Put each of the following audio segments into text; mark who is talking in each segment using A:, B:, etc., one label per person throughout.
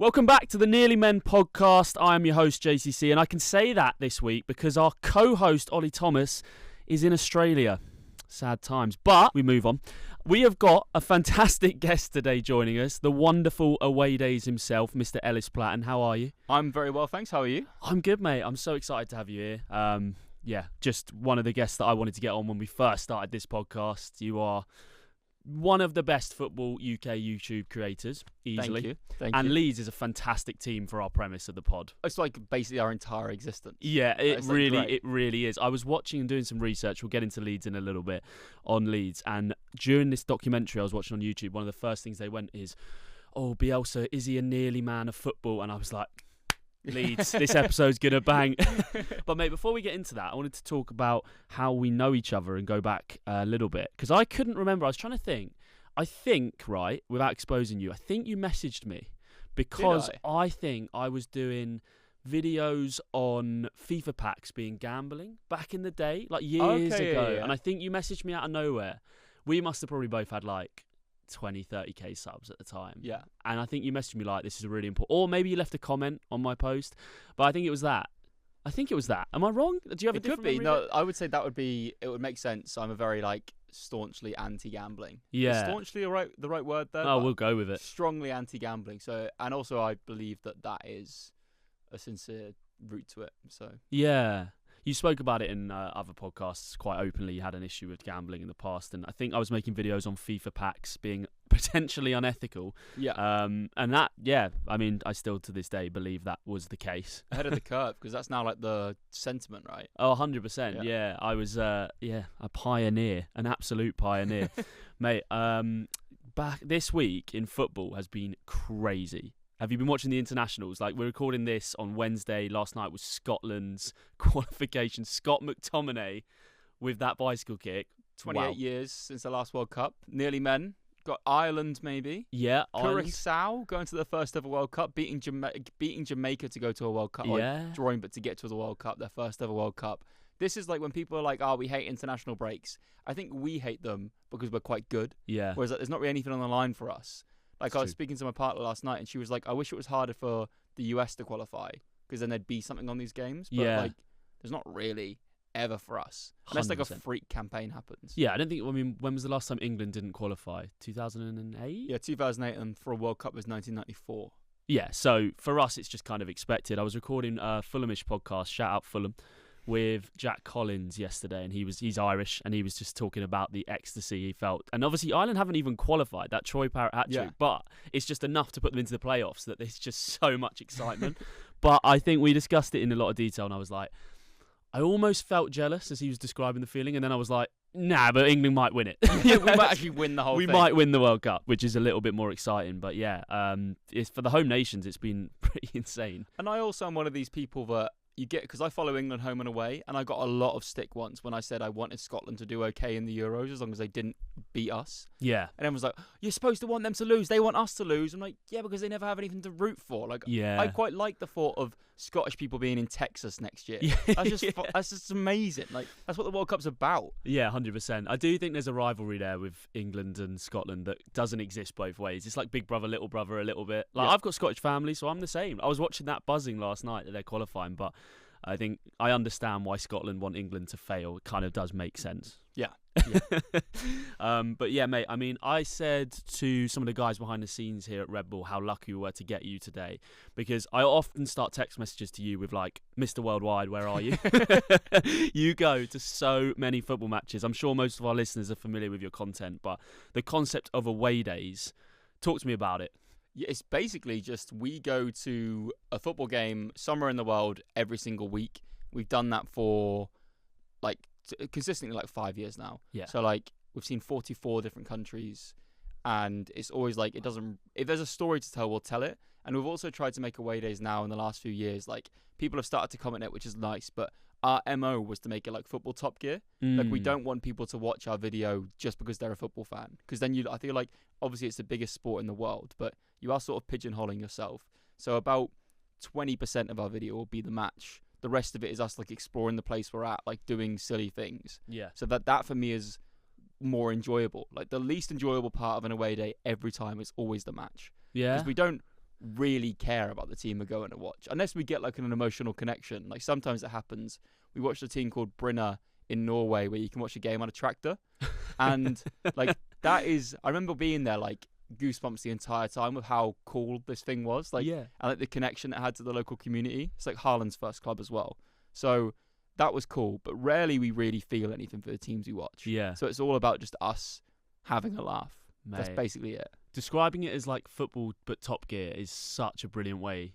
A: Welcome back to the Nearly Men podcast. I am your host, JCC, and I can say that this week because our co-host, Ollie Thomas, is in Australia. Sad times, but we move on. We have got a fantastic guest today joining us, the wonderful Away Days himself, Mr. Ellis Platten. How are you?
B: I'm very well, thanks. How are you?
A: I'm good, mate. I'm so excited to have you here. Just one of the guests that I wanted to get on when we first started this podcast. You are one of the best football UK YouTube creators, easily.
B: Thank you.
A: And Leeds is a fantastic team for our premise of the pod.
B: It's like basically our entire existence.
A: Yeah, it really is. I was watching and doing some research. We'll get into Leeds in a little bit on Leeds. And during this documentary I was watching on YouTube, one of the first things they went is, "Oh, Bielsa, is he a nearly man of football?" And I was like, Leeds, this episode's going to bang. But mate, before we get into that, I wanted to talk about how we know each other and go back a little bit. Because I couldn't remember. I was trying to think. I think, right, without exposing you, I think you messaged me because I think I was doing videos on FIFA packs being gambling back in the day, like years ago.
B: Yeah.
A: And I think you messaged me out of nowhere. We must have probably both had like 20, 30k subs at the time.
B: Yeah.
A: And I think you messaged me like, this is a really important, or maybe you left a comment on my post, but I think it was that. Am I wrong? Do you have a different memory?
B: No, I would say it would make sense. I'm a very staunchly anti-gambling.
A: Yeah.
B: Is staunchly the right word there?
A: Oh, we'll go with it.
B: Strongly anti-gambling. So, and also I believe that is a sincere route to it. So.
A: Yeah. You spoke about it in other podcasts quite openly. You had an issue with gambling in the past, and I think I was making videos on FIFA packs being potentially unethical.
B: Yeah.
A: And that, yeah, I mean, I still to this day believe that was the case.
B: Ahead of the curve, because that's now like the sentiment, right?
A: Oh, 100%. Yeah. I was, a pioneer, an absolute pioneer. Mate, back this week in football has been crazy. Have you been watching the internationals? Like, we're recording this on Wednesday. Last night was Scotland's qualification. Scott McTominay with that bicycle kick.
B: 28 years since the last World Cup. Nearly men. Got Ireland, maybe.
A: Yeah, Ireland.
B: Curacao going to the first ever World Cup, beating Jamaica to go to a World Cup.
A: Yeah.
B: Drawing, but to get to the World Cup, their first ever World Cup. This is like when people are like, "Oh, we hate international breaks." I think we hate them because we're quite good.
A: Yeah.
B: Whereas there's not really anything on the line for us. Like, I was speaking to my partner last night, and she was like, "I wish it was harder for the US to qualify, because then there'd be something on these games." But there's not really ever for us, unless
A: 100%.
B: like a freak campaign happens.
A: Yeah, I don't think. I mean, when was the last time England didn't qualify? 2008.
B: Yeah, 2008, and for a World Cup was 1994.
A: Yeah, so for us, it's just kind of expected. I was recording a Fulhamish podcast. Shout out Fulham. With Jack Collins yesterday, and he's Irish, and he was just talking about the ecstasy he felt. And obviously Ireland haven't even qualified that Troy Parrott hat-trick, but it's just enough to put them into the playoffs that there's just so much excitement. But I think we discussed it in a lot of detail, and I was like, I almost felt jealous as he was describing the feeling, and then I was like, nah, but England might win it.
B: We might actually win the whole thing.
A: We might win the World Cup, which is a little bit more exciting. But yeah, it's for the home nations, it's been pretty insane.
B: And I also am one of these people that you get, because I follow England home and away, and I got a lot of stick once when I said I wanted Scotland to do okay in the Euros as long as they didn't beat us.
A: Yeah.
B: And everyone's like, "You're supposed to want them to lose. They want us to lose." I'm like, yeah, because they never have anything to root for. Like,
A: yeah.
B: I quite like the thought of Scottish people being in Texas next year. That's just amazing. Like, that's what the World Cup's about.
A: Yeah, 100%. I do think there's a rivalry there with England and Scotland that doesn't exist both ways. It's like big brother, little brother a little bit. Like, I've got Scottish family, so I'm the same. I was watching that buzzing last night that they're qualifying, but I think I understand why Scotland want England to fail. It kind of does make sense.
B: Yeah.
A: But yeah, mate, I mean, I said to some of the guys behind the scenes here at Red Bull how lucky we were to get you today, because I often start text messages to you with like, "Mr. Worldwide, where are you?" You go to so many football matches. I'm sure most of our listeners are familiar with your content, but the concept of away days, talk to me about it.
B: Yeah, it's basically just we go to a football game somewhere in the world every single week. We've done that for consistently 5 years now.
A: Yeah.
B: So we've seen 44 different countries, and it's always like, it doesn't. If there's a story to tell, we'll tell it. And we've also tried to make away days now in the last few years. Like, people have started to comment it, which is nice. But our MO was to make it like football Top Gear. Like, we don't want people to watch our video just because they're a football fan, because then I feel like obviously it's the biggest sport in the world, but you are sort of pigeonholing yourself. So about 20% of our video will be the match. The rest of it is us exploring the place we're at, doing silly things.
A: Yeah.
B: So that for me is more enjoyable. Like, the least enjoyable part of an away day every time is always the match.
A: Yeah.
B: Because we don't really care about the team we're going to watch unless we get like an emotional connection. Like sometimes it happens. We watched a team called Bryna in Norway where you can watch a game on a tractor, and like that is, I remember being there like goosebumps the entire time with how cool this thing was. Like,
A: Yeah.
B: and like the connection it had to the local community. It's like Haaland's first club as well, so that was cool. But rarely we really feel anything for the teams we watch.
A: Yeah.
B: So it's all about just us having a laugh.
A: Mate,
B: That's basically it.
A: describing it as like football but Top Gear is such a brilliant way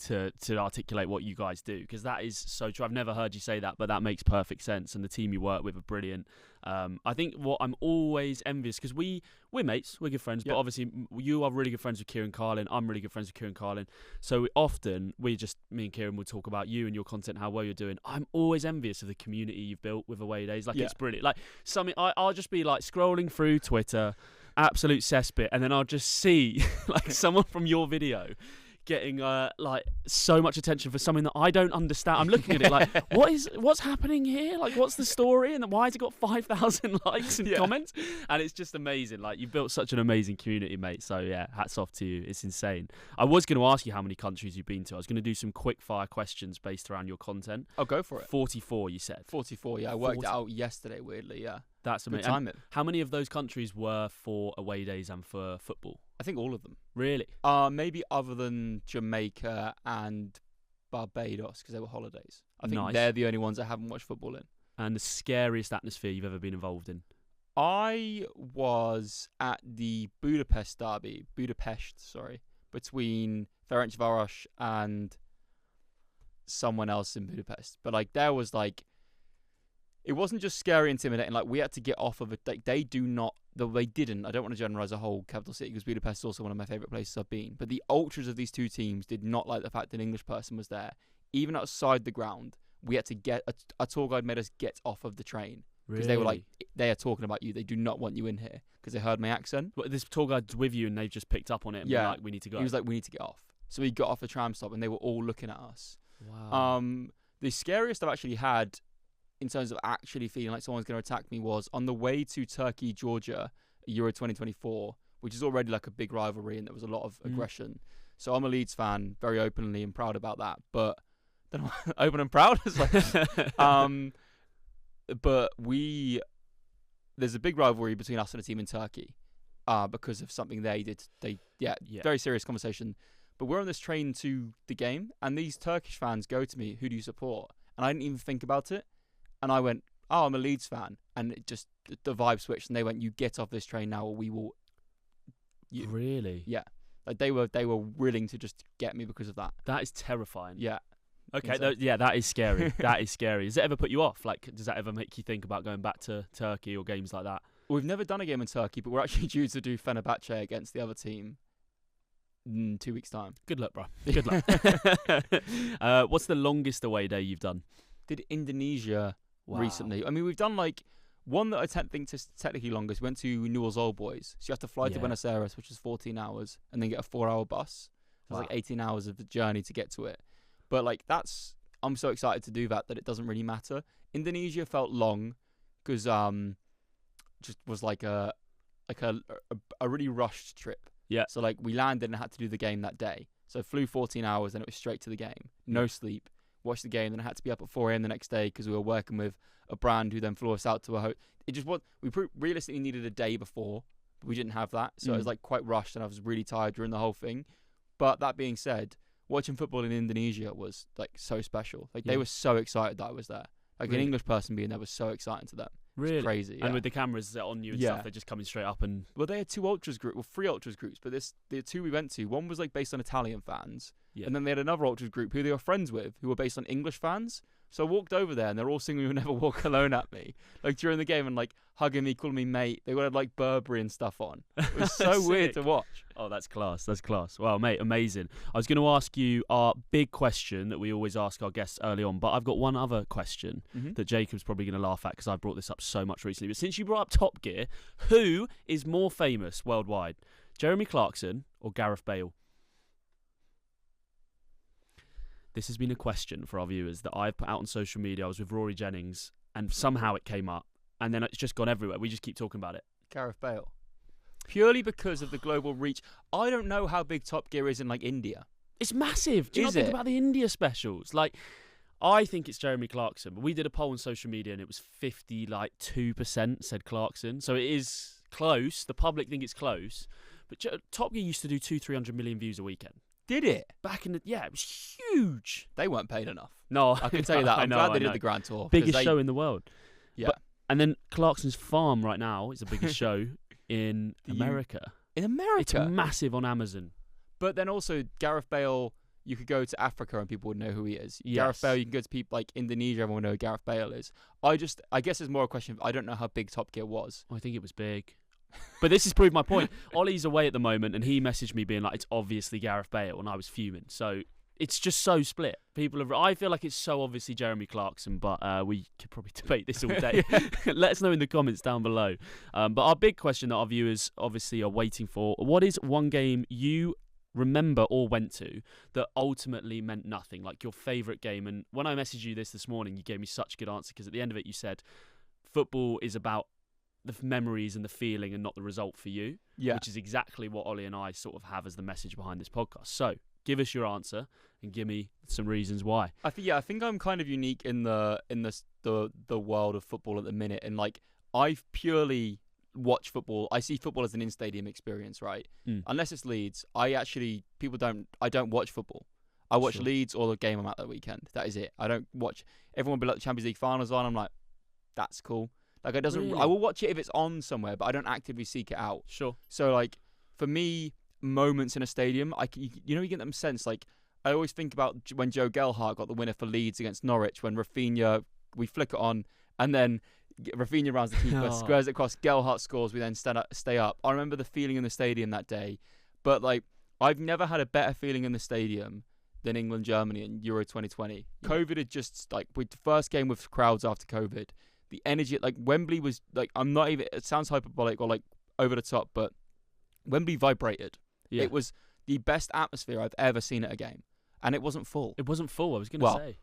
A: to articulate what you guys do, because that is so true. I've never heard you say that, but that makes perfect sense, and the team you work with are brilliant. I think what I'm always envious, because we're mates, we're good friends, but obviously you are really good friends with Kieran Carlin, I'm really good friends with Kieran Carlin, so me and Kieran will talk about you and your content, how well you're doing. I'm always envious of the community you've built with Away Days. Like, it's brilliant. Like, something I'll just be like scrolling through Twitter, absolute cesspit, and then I'll just see like someone from your video getting like so much attention for something that I don't understand. I'm looking at it like, what's happening here? Like, what's the story? And why has it got 5,000 likes and comments? And it's just amazing. Like, you've built such an amazing community, mate. So yeah, hats off to you. It's insane. I was going to ask you how many countries you've been to. I was going to do some quick fire questions based around your content.
B: Oh, go for it.
A: 44, you said.
B: 44. Yeah, I worked it out yesterday. Weirdly, yeah.
A: That's amazing.
B: Good timing.
A: How many of those countries were for Away Days and for football?
B: I think all of them.
A: Really?
B: Maybe other than Jamaica and Barbados, because they were holidays. I think
A: Nice.
B: they're the only ones I haven't watched football in.
A: And the scariest atmosphere you've ever been involved in?
B: I was at the Budapest derby, between Ferencváros and someone else in Budapest. But like, there was like, it wasn't just scary, intimidating. Like, we had to get off of it. Like, they didn't. I don't want to generalize a whole capital city, because Budapest is also one of my favorite places I've been. But the ultras of these two teams did not like the fact that an English person was there. Even outside the ground, we had to get a tour guide made us get off of the train, because they were like, they are talking about you. They do not want you in here, because they heard my accent.
A: But this tour guide's with you, and they've just picked up on it. And been like, we need to go.
B: He was like, we need to get off. So we got off the tram stop, and they were all looking at us.
A: Wow.
B: The scariest I've actually had, in terms of actually feeling like someone's going to attack me, was on the way to Turkey, Georgia, Euro 2024, which is already like a big rivalry, and there was a lot of aggression. So I'm a Leeds fan, very openly and proud about that. But then open and proud, it's like, but there's a big rivalry between us and a team in Turkey, because of something they did. Very serious conversation. But we're on this train to the game, and these Turkish fans go to me, "Who do you support?" And I didn't even think about it. And I went, "Oh, I'm a Leeds fan." And it just, the vibe switched, and they went, "You get off this train now, or we will."
A: Really?
B: Yeah. Like, they were willing to just get me because of that.
A: That is terrifying.
B: Yeah.
A: Okay. That is scary. That is scary. Does it ever put you off? Like, does that ever make you think about going back to Turkey or games like that?
B: We've never done a game in Turkey, but we're actually due to do Fenerbahce against the other team in 2 weeks' time.
A: Good luck, bro. Good luck. What's the longest away day you've done?
B: Did Indonesia recently. I mean, we've done like one that I think is technically longest. We went to Newell's Old Boys. So you have to fly to Buenos Aires, which is 14 hours, and then get a 4-hour bus. So it's like 18 hours of the journey to get to it. But like, I'm so excited to do that it doesn't really matter. Indonesia felt long because just was like a really rushed trip.
A: Yeah.
B: So like, we landed and had to do the game that day. So flew 14 hours and it was straight to the game. No sleep. Watched the game, then I had to be up at 4 a.m. the next day because we were working with a brand who then flew us out to a hotel. It just was, we realistically needed a day before, but we didn't have that. So it was like quite rushed, and I was really tired during the whole thing. But that being said, watching football in Indonesia was like so special. Like, they were so excited that I was there. Like, an English person being there was so exciting to them.
A: Really?
B: It's crazy.
A: And with the cameras on you and stuff, they're just coming straight up and...
B: Well, they had 3 ultras groups, but the 2 we went to, one was like based on Italian fans, and then they had another ultras group who they were friends with, who were based on English fans. So I walked over there, and they're all singing "You'll Never Walk Alone" at me, like during the game, and like hugging me, calling me mate. They would have like Burberry and stuff on. It was so weird to watch.
A: Oh, that's class. That's class. Wow, mate, amazing. I was going to ask you our big question that we always ask our guests early on, but I've got one other question that Jacob's probably going to laugh at because I've brought this up so much recently. But since you brought up Top Gear, who is more famous worldwide, Jeremy Clarkson or Gareth Bale? This has been a question for our viewers that I've put out on social media. I was with Rory Jennings, and somehow it came up, and then it's just gone everywhere. We just keep talking about it.
B: Gareth Bale. purely because of the global reach. I don't know how big Top Gear is in like India.
A: It's massive. Do you not think about the India specials? Like, I think it's Jeremy Clarkson, but we did a poll on social media and it was 52% said Clarkson. So it is close. The public think it's close. But Top Gear used to do 200-300 million views a weekend.
B: Did it?
A: Back in the... Yeah, it was huge.
B: They weren't paid enough.
A: No.
B: I can tell you that. I'm glad they did the Grand Tour.
A: Biggest show in the world.
B: Yeah.
A: And then Clarkson's Farm right now is the biggest show in America.
B: In America?
A: It's massive on Amazon.
B: But then also, Gareth Bale, you could go to Africa and people would know who he is.
A: Yes.
B: Gareth Bale, you can go to people like Indonesia, everyone would know who Gareth Bale is. I guess it's more a question of I don't know how big Top Gear was.
A: I think it was big. But this has proved my point. Ollie's away at the moment and he messaged me being like, it's obviously Gareth Bale, and I was fuming. So it's just so split. I feel like it's so obviously Jeremy Clarkson, but we could probably debate this all day. Let us know in the comments down below. But our big question that our viewers obviously are waiting for, what is one game you remember or went to that ultimately meant nothing, like your favourite game? And when I messaged you this morning, you gave me such a good answer, because at the end of it you said football is about the memories and the feeling and not the result for you, which is exactly what Ollie and I sort of have as the message behind this podcast. So give us your answer and give me some reasons why.
B: I think I'm kind of unique in the world of football at the minute, and like I've purely watch football. I see football as an in-stadium experience, right? Unless it's Leeds, I don't watch football. I watch Leeds or the game I'm at that weekend. That is it. I don't watch. Everyone will be like the Champions League finals on. I'm like, that's cool. Like
A: Really?
B: I will watch it if it's on somewhere, but I don't actively seek it out.
A: Sure.
B: So like for me, moments in a stadium, you get them sense. Like I always think about when Joe Gelhardt got the winner for Leeds against Norwich, when Rafinha, we flick it on and then Rafinha rounds the keeper, squares it across, Gelhardt scores, we then stay up. I remember the feeling in the stadium that day. But like I've never had a better feeling in the stadium than England-Germany in Euro 2020. Yeah. COVID had just, like, with the first game with crowds after COVID, the energy, like, Wembley was, like, it sounds hyperbolic or, like, over the top, but Wembley vibrated. Yeah. It was the best atmosphere I've ever seen at a game. And it wasn't full.
A: It wasn't full, I was going to say.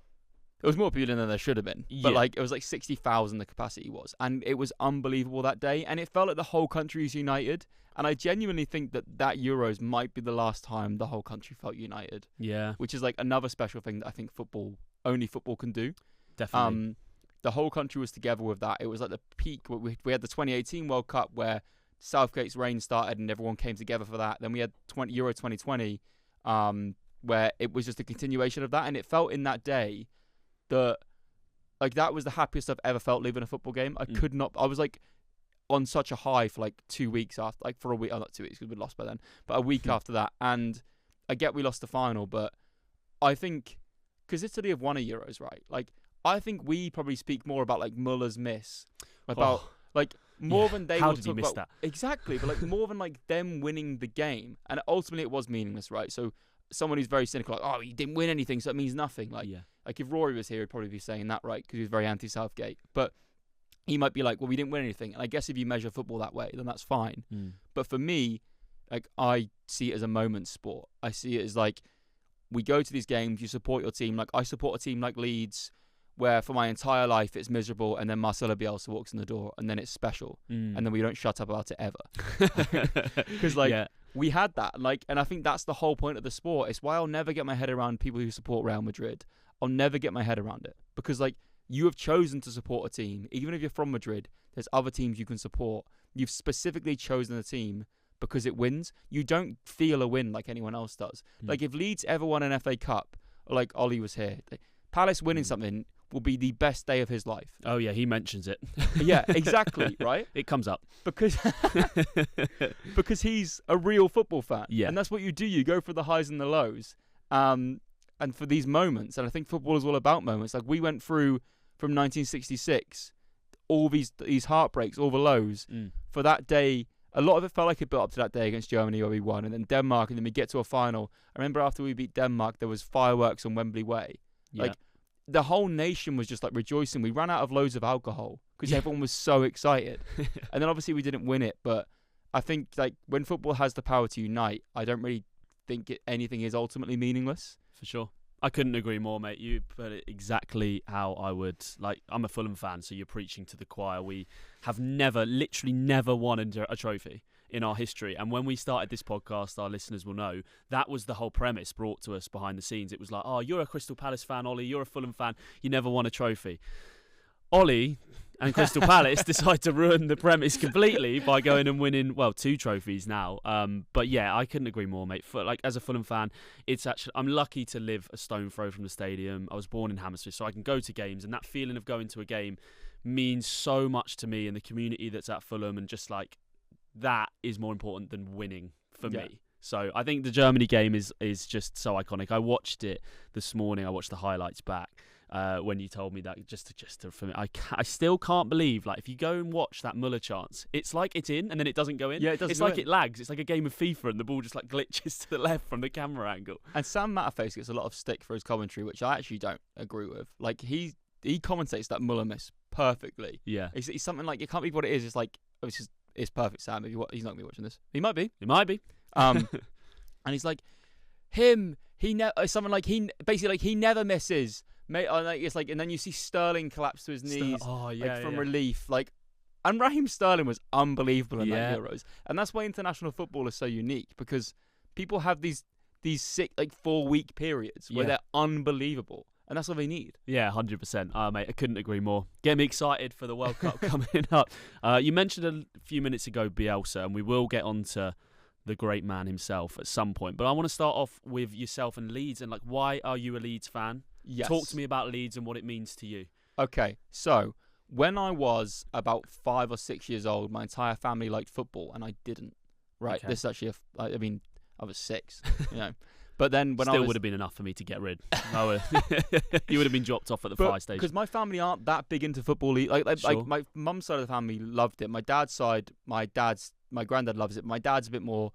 B: It was more people than there should have been. But, like, it was like 60,000 the capacity was. And it was unbelievable that day. And it felt like the whole country was united. And I genuinely think that Euros might be the last time the whole country felt united.
A: Yeah.
B: Which is, like, another special thing that I think only football can do.
A: Definitely.
B: The whole country was together with that. It was like the peak. We had the 2018 World Cup where Southgate's reign started and everyone came together for that. Then we had Euro 2020 where it was just a continuation of that. And it felt in that day that, like, that was the happiest I've ever felt leaving a football game. I was, like, on such a high for, like, 2 weeks after, like, for a week. Oh, not 2 weeks because we lost by then. But a week after that. And I get we lost the final, but I think, because Italy have won a Euros, right? Like, I think we probably speak more about, like, Muller's miss. About, like, more than they
A: How
B: will
A: did
B: talk
A: he miss
B: about.
A: that?
B: Exactly. But, like, more than, like, them winning the game. And ultimately it was meaningless, right? So someone who's very cynical, like, oh, he didn't win anything, so it means nothing. Like, like if Rory was here, he'd probably be saying that, right? Because he was very anti-Southgate. But he might be like, well, we didn't win anything. And I guess if you measure football that way, then that's fine. But for me, like, I see it as a moment sport. I see it as, like, we go to these games, you support your team. Like, I support a team like Leeds, where for my entire life it's miserable, and then Marcelo Bielsa walks in the door, and then it's special. And then we don't shut up about it ever. Because, like, we had that. Like, and I think that's the whole point of the sport. It's why I'll never get my head around people who support Real Madrid. I'll never get my head around it. Because, like, you have chosen to support a team. Even if you're from Madrid, there's other teams you can support. You've specifically chosen a team because it wins. You don't feel a win like anyone else does. Like, if Leeds ever won an FA Cup, or like Ollie was here, Palace winning something will be the best day of his life.
A: Oh, yeah, he mentions it.
B: Yeah, exactly, right?
A: It comes up.
B: Because he's a real football fan.
A: Yeah.
B: And that's what you do. You go for the highs and the lows. And for these moments, and I think football is all about moments. Like, we went through from 1966, all these heartbreaks, all the lows. For that day, a lot of it felt like it built up to that day against Germany where we won, and then Denmark, and then we get to a final. I remember after we beat Denmark, there was fireworks on Wembley Way.
A: Yeah.
B: Like, the whole nation was just, like, rejoicing. We ran out of loads of alcohol because everyone was so excited. And then obviously we didn't win it, but I think, like, when football has the power to unite, I don't really think anything is ultimately meaningless.
A: For sure. I couldn't agree more, mate. You put it exactly how I would. Like, I'm a Fulham fan, so you're preaching to the choir. We have literally never won a trophy in our history. And when we started this podcast, our listeners will know, that was the whole premise brought to us behind the scenes. It was like, oh, you're a Crystal Palace fan, Ollie, you're a Fulham fan, you never won a trophy. Ollie and Crystal Palace decide to ruin the premise completely by going and winning, well, 2 trophies now. But yeah, I couldn't agree more, mate. Like, as a Fulham fan, it's actually, I'm lucky to live a stone throw from the stadium. I was born in Hammersmith, so I can go to games, and that feeling of going to a game means so much to me and the community that's at Fulham, and just like that is more important than winning for me. So I think the Germany game is just so iconic. I watched it this morning. I watched the highlights back when you told me that. Just to for me, I still can't believe, like, if you go and watch that Muller chance, it's like it's in and then it doesn't go in.
B: Yeah, it doesn't.
A: It's like it lags. It's like a game of FIFA and the ball just like glitches to the left from the camera angle.
B: And Sam Matterface gets a lot of stick for his commentary, which I actually don't agree with. Like, he commentates that Muller miss perfectly.
A: Yeah,
B: it's something like, it can't be what it is. It's like, it's perfect, Sam. He's not gonna be watching this. He might be. And he's like, something like he never misses. Mate, like, it's like, and then you see Sterling collapse to his knees from relief. Like, and Raheem Sterling was unbelievable in that Euros. And that's why international football is so unique, because people have these sick, like, 4-week periods where they're unbelievable. And that's all they need. Yeah,
A: 100%. Mate, I couldn't agree more. Get me excited for the World Cup coming up. You mentioned a few minutes ago Bielsa, and we will get on to the great man himself at some point. But I want to start off with yourself and Leeds, and like, why are you a Leeds fan?
B: Yes.
A: Talk to me about Leeds and what it means to you.
B: Okay, so when I was about 5 or 6 years old, my entire family liked football, and I didn't. Right,
A: Okay.
B: This is actually I was 6, you know. But then when
A: Still would have been enough for me to get rid. You would have been dropped off at the fire station.
B: Because my family aren't that big into football. Like my mum's side of the family loved it. My dad's side, my granddad loves it. My dad's a bit more.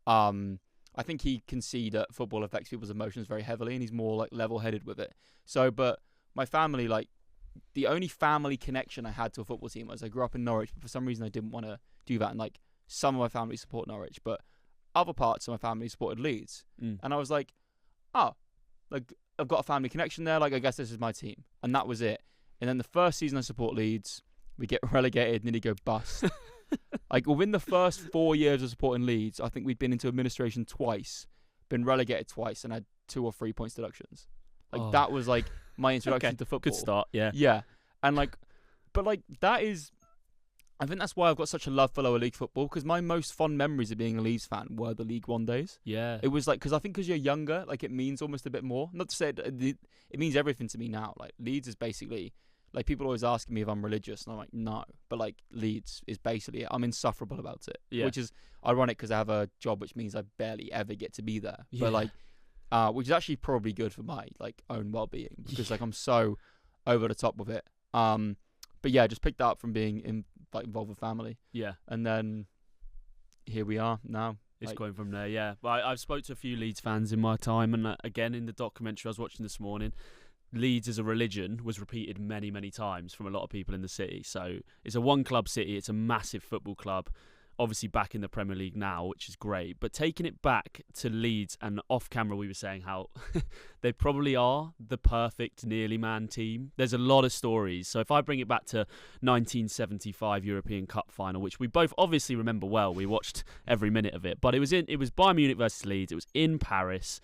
B: I think he can see that football affects people's emotions very heavily, and he's more like level-headed with it. So, but my family, like, the only family connection I had to a football team was I grew up in Norwich, but for some reason I didn't want to do that. And like, some of my family support Norwich, but other parts of my family supported Leeds. And I was like, oh, like, I've got a family connection there. Like, I guess this is my team. And that was it. And then the first season I support Leeds, we get relegated, nearly go bust. Like, within the first 4 years of supporting Leeds, I think we'd been into administration twice, been relegated twice, and had 2 or 3 points deductions. Like, that was like my introduction to football.
A: Good start, yeah.
B: Yeah. And like, but like, that is, I think that's why I've got such a love for lower league football, because my most fond memories of being a Leeds fan were the League One days.
A: Yeah.
B: It was like, because I think because you're younger, like, it means almost a bit more. Not to say it means everything to me now. Like, Leeds is basically, like, people always ask me if I'm religious, and I'm like, no. But like, Leeds is basically, I'm insufferable about it.
A: Yeah.
B: Which is ironic, because I have a job which means I barely ever get to be there.
A: Yeah.
B: But like, which is actually probably good for my like own well-being, because like, I'm so over the top with it. But yeah, just picked that up from being involved with family.
A: Yeah.
B: And then here we are now.
A: It's
B: like,
A: going from there, yeah. But I've spoke to a few Leeds fans in my time, and again, in the documentary I was watching this morning, Leeds as a religion was repeated many, many times from a lot of people in the city. So it's a one-club city. It's a massive football club. Obviously back in the Premier League now, which is great. But taking it back to Leeds, and off camera we were saying how they probably are the perfect nearly man team. There's a lot of stories. So if I bring it back to 1975 European Cup final, which we both obviously remember well, we watched every minute of it. But it was Bayern Munich versus Leeds. It was in Paris.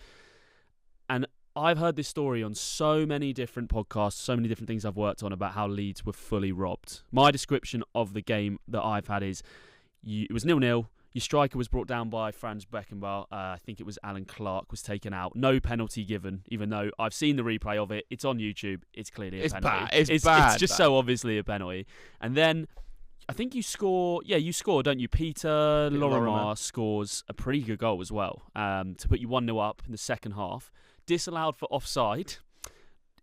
A: And I've heard this story on so many different podcasts, so many different things I've worked on about how Leeds were fully robbed. My description of the game that I've had is, it was 0-0. Your striker was brought down by Franz Beckenbauer. I think it was Alan Clark was taken out. No penalty given, even though I've seen the replay of it. It's on YouTube. It's clearly a penalty.
B: It's bad.
A: It's just so obviously a penalty. And then I think you score. Yeah, you score, don't you? Peter Lorimer scores a pretty good goal as well, to put you 1-0 up in the second half. Disallowed for offside.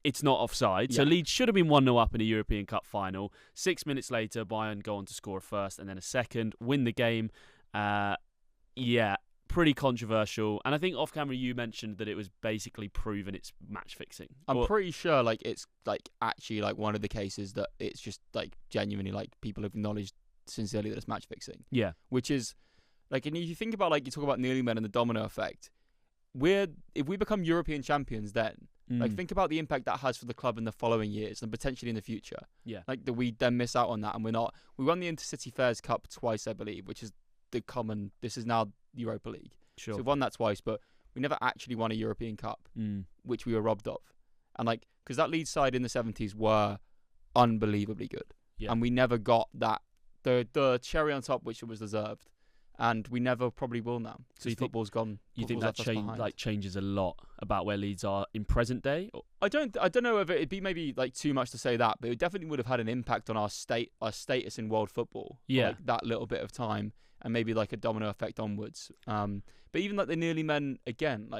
A: It's not offside. So Leeds should have been 1-0 up in a European Cup final. 6 minutes later, Bayern go on to score a first and then a second, win the game. Pretty controversial. And I think off camera you mentioned that it was basically proven it's match fixing.
B: I'm pretty sure like it's like actually like one of the cases that it's just like genuinely like people have acknowledged sincerely that it's match fixing.
A: Yeah.
B: Which is like, and if you think about, like, you talk about nearly men and the domino effect, if we become European champions then, like, think about the impact that has for the club in the following years and potentially in the future.
A: Yeah.
B: Like, that we then miss out on that, and we won the Intercity Fairs Cup twice, I believe, which is the common. This is now Europa League.
A: Sure.
B: So we've won that twice, but we never actually won a European Cup, which we were robbed of. And because that Leeds side in the 70s were unbelievably good, and we never got that the cherry on top, which was deserved. And we never probably will now. So football's gone.
A: You think that changes a lot about where Leeds are in present day?
B: I don't know if it'd be maybe too much to say that, but it definitely would have had an impact on our status in world football.
A: Yeah,
B: for, that little bit of time, and maybe a domino effect onwards. But even the nearly men again,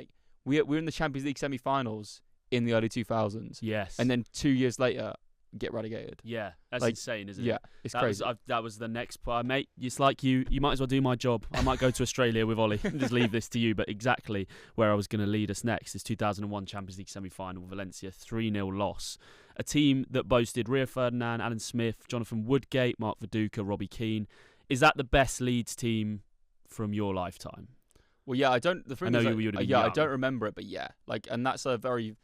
B: we're in the Champions League semi-finals in the early 2000s.
A: Yes,
B: and then 2 years later, get relegated.
A: Yeah, that's insane, isn't it?
B: Yeah, it's crazy.
A: That was the next part, mate. It's like you might as well do my job. I might go to Australia with Ollie and just leave this to you. But exactly where I was going to lead us next is 2001 Champions League semi-final, Valencia 3-0 loss. A team that boasted Rio Ferdinand, Alan Smith, Jonathan Woodgate, Mark Viduka, Robbie Keane. Is that the best Leeds team from your lifetime?
B: Well, yeah, I don't. The thing
A: I know
B: is,
A: you would have been
B: young.
A: young.
B: I don't remember it, but yeah, and that's a very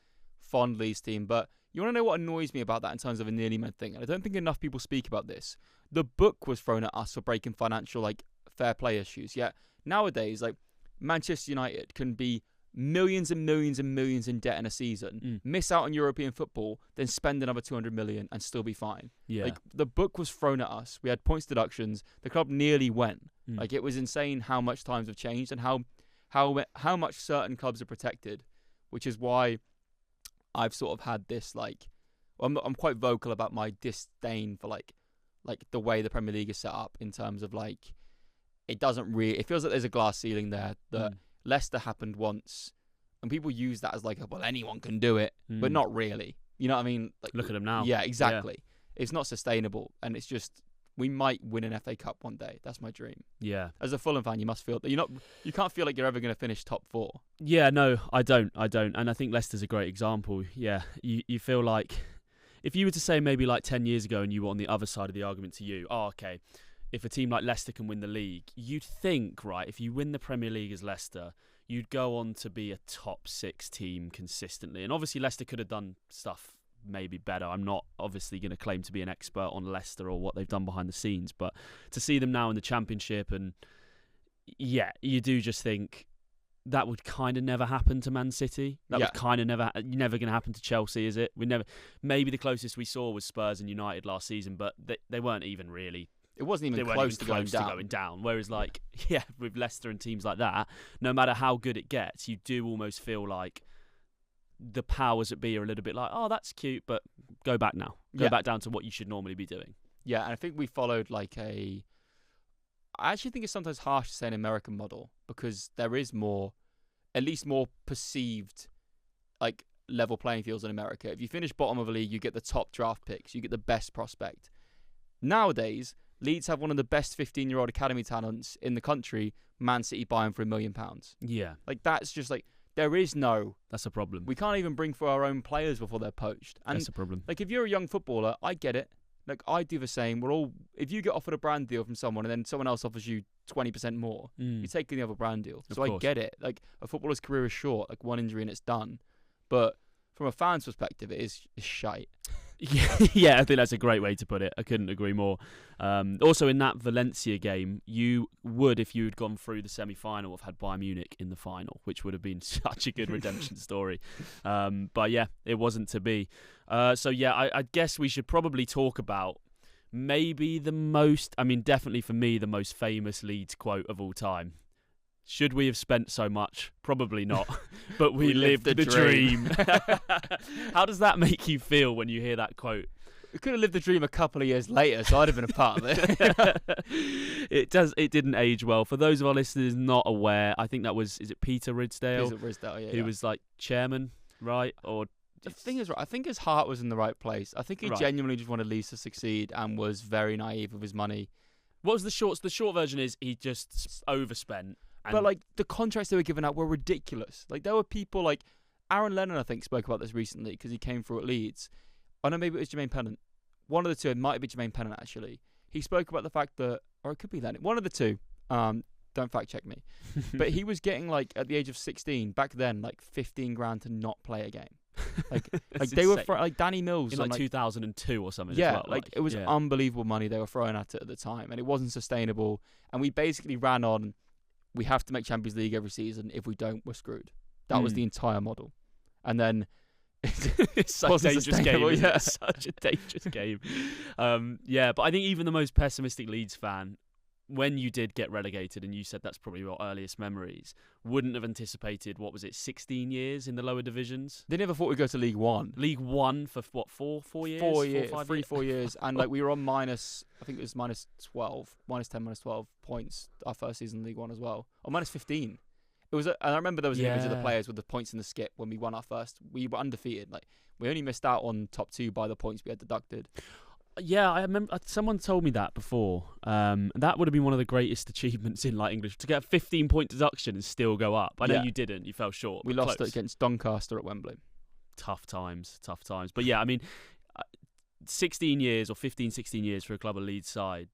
B: fond Leeds team, but. You want to know what annoys me about that in terms of a nearly men thing? And I don't think enough people speak about this. The book was thrown at us for breaking financial, fair play issues. Yet nowadays, Manchester United can be millions and millions and millions in debt in a season, miss out on European football, then spend another 200 million and still be fine.
A: Yeah.
B: The book was thrown at us. We had points deductions. The club nearly went. It was insane how much times have changed and how much certain clubs are protected, which is why I've sort of had this I'm quite vocal about my disdain for the way the Premier League is set up in terms of it doesn't really, it feels like there's a glass ceiling there that Leicester happened once and people use that as well, anyone can do it, but not really. You know what I mean?
A: Look at them now.
B: Yeah, exactly. Yeah. It's not sustainable, and it's just we might win an FA Cup one day. That's my dream.
A: Yeah.
B: As a Fulham fan, you must feel that you can't feel like you're ever going to finish top 4.
A: Yeah, no, I don't. And I think Leicester's a great example. Yeah, you feel like if you were to say maybe 10 years ago and you were on the other side of the argument to you, okay, if a team like Leicester can win the league, you'd think, right, if you win the Premier League as Leicester, you'd go on to be a top 6 team consistently. And obviously Leicester could have done stuff maybe better. I'm not obviously going to claim to be an expert on Leicester or what they've done behind the scenes, but to see them now in the Championship, and yeah, you do just think that would kind of never happen to Man City. That would kind of never going to happen to Chelsea, is it? Maybe the closest we saw was Spurs and United last season, but they weren't even really.
B: It wasn't even close to going
A: down. Whereas with Leicester and teams like that, no matter how good it gets, you do almost feel like the powers that be are a little bit oh, that's cute, but go back now. Go back down to what you should normally be doing.
B: Yeah, and I think we followed I actually think it's sometimes harsh to say an American model because there is at least more perceived level playing fields in America. If you finish bottom of a league, you get the top draft picks, you get the best prospect. Nowadays, Leeds have one of the best 15-year-old academy talents in the country. Man City buy him for £1 million. Yeah, that's just there is no.
A: That's a problem.
B: We can't even bring for our own players before they're poached. And
A: that's a problem.
B: If you're a young footballer, I get it. I do the same. If you get offered a brand deal from someone and then someone else offers you 20% more, you're taking the other brand deal. So I get it. A footballer's career is short. One injury and it's done. But from a fan's perspective, it's shite.
A: Yeah, I think that's a great way to put it. I couldn't agree more. Also, in that Valencia game, you would, if you had gone through the semi-final, have had Bayern Munich in the final, which would have been such a good redemption story. But yeah, it wasn't to be. So yeah, I guess we should probably talk about maybe definitely for me, the most famous Leeds quote of all time. Should we have spent so much? Probably not. But we lived the dream. How does that make you feel when you hear that quote?
B: We could have lived the dream a couple of years later, so I'd have been a part of it.
A: It didn't age well. For those of our listeners not aware, I think that was, is it Peter Ridsdale?
B: Peter Ridsdale, yeah.
A: Who was chairman, right? Or
B: the thing is, right, I think his heart was in the right place. I think he genuinely just wanted Leeds to succeed and was very naive with his money.
A: What was the short? The short version is he just overspent.
B: But the contracts they were giving out were ridiculous. There were people Aaron Lennon, I think, spoke about this recently because he came through at Leeds. I know maybe it was Jermaine Pennant. One of the two. It might be Jermaine Pennant actually. He spoke about the fact that, or it could be Lennon. One of the two. Don't fact check me. But he was getting at the age of 16 back then 15 grand to not play a game. Like
A: It's
B: they were
A: insane.
B: like Danny Mills
A: in like 2002 or something.
B: Yeah,
A: as well.
B: like it was unbelievable money they were throwing at it at the time, and it wasn't sustainable. And we basically ran on, we have to make Champions League every season. If we don't, we're screwed. That was the entire model. And then
A: it's such a dangerous game.
B: Yeah.
A: It's such a dangerous game. But I think even the most pessimistic Leeds fan, when you did get relegated, and you said that's probably your earliest memories, wouldn't have anticipated, 16 years in the lower divisions?
B: They never thought we'd go to League One.
A: League One for what, 4 years?
B: 4 years, 4 years. And like we were on minus, I think it was minus 12, minus 10, minus 12 points our first season in League One as well. Or minus 15. It was, and I remember there was an image of the players with the points in the skip when we won our first. We were undefeated. Like we only missed out on top 2 by the points we had deducted.
A: Yeah, I remember someone told me that before. That would have been one of the greatest achievements in like English, to get a 15-point deduction and still go up. I know you didn't; you fell short.
B: We lost against Doncaster at Wembley.
A: Tough times. But yeah, I mean, 16 years or 15, 16 years for a club of Leeds side,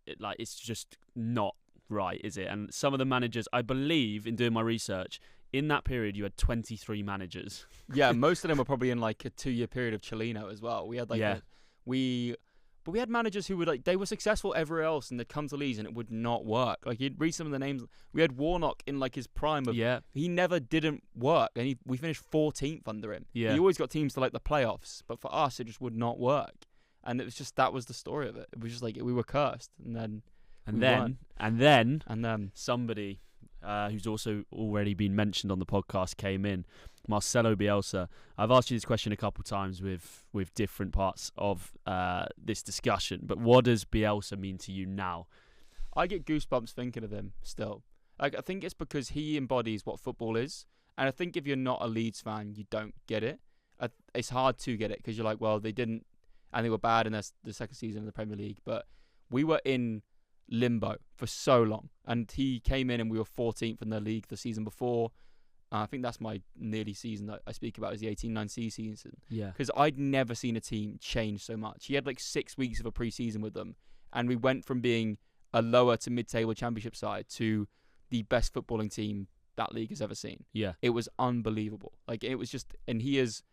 A: it's just not right, is it? And some of the managers, I believe, in doing my research, in that period you had 23 managers.
B: Yeah, most of them were probably in like a 2-year period of Chileno as well. We had like But we had managers who would they were successful everywhere else, and they'd come to Leeds and it would not work. Like you'd read some of the names. We had Warnock in like his prime of he never didn't work, and we finished 14th under him.
A: Yeah.
B: He always got teams to like the playoffs, but for us it just would not work. And it was just that was the story of it. It was just like we were cursed, and then
A: somebody who's also already been mentioned on the podcast came in. Marcelo Bielsa. I've asked you this question a couple of times with different parts of this discussion, but what does Bielsa mean to you now?
B: I get goosebumps thinking of him still. Like I think it's because he embodies what football is, and I think if you're not a Leeds fan, you don't get it. It's hard to get it because you're like, well, they didn't, and they were bad in the second season of the Premier League, but we were in limbo for so long, and he came in and we were 14th in the league the season before. I think that's my nearly season that I speak about, is the 18-19 season.
A: Yeah.
B: Because I'd never seen a team change so much. He had like 6 weeks of a pre-season with them, and we went from being a lower to mid-table championship side to the best footballing team that league has ever seen.
A: Yeah.
B: It was unbelievable. Like it was just, and he was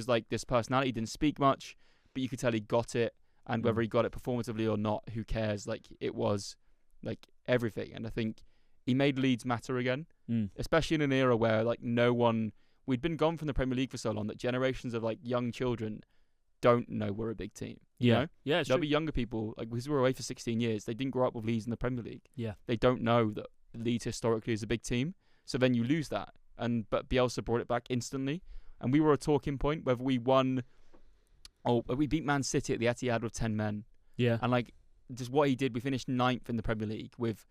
B: like this personality. He didn't speak much, but you could tell he got it, and whether he got it performatively or not, who cares? Like it was like everything. And I think he made Leeds matter again, especially in an era where like we'd been gone from the Premier League for so long that generations of like young children don't know we're a big team. You know?
A: Yeah,
B: there'll be younger people, like because we were away for 16 years, they didn't grow up with Leeds in the Premier League.
A: Yeah,
B: they don't know that Leeds historically is a big team. So then you lose that, but Bielsa brought it back instantly, and we were a talking point whether we won. Oh, we beat Man City at the Etihad with 10 men.
A: Yeah,
B: and like just what he did, we finished 9th in the Premier League with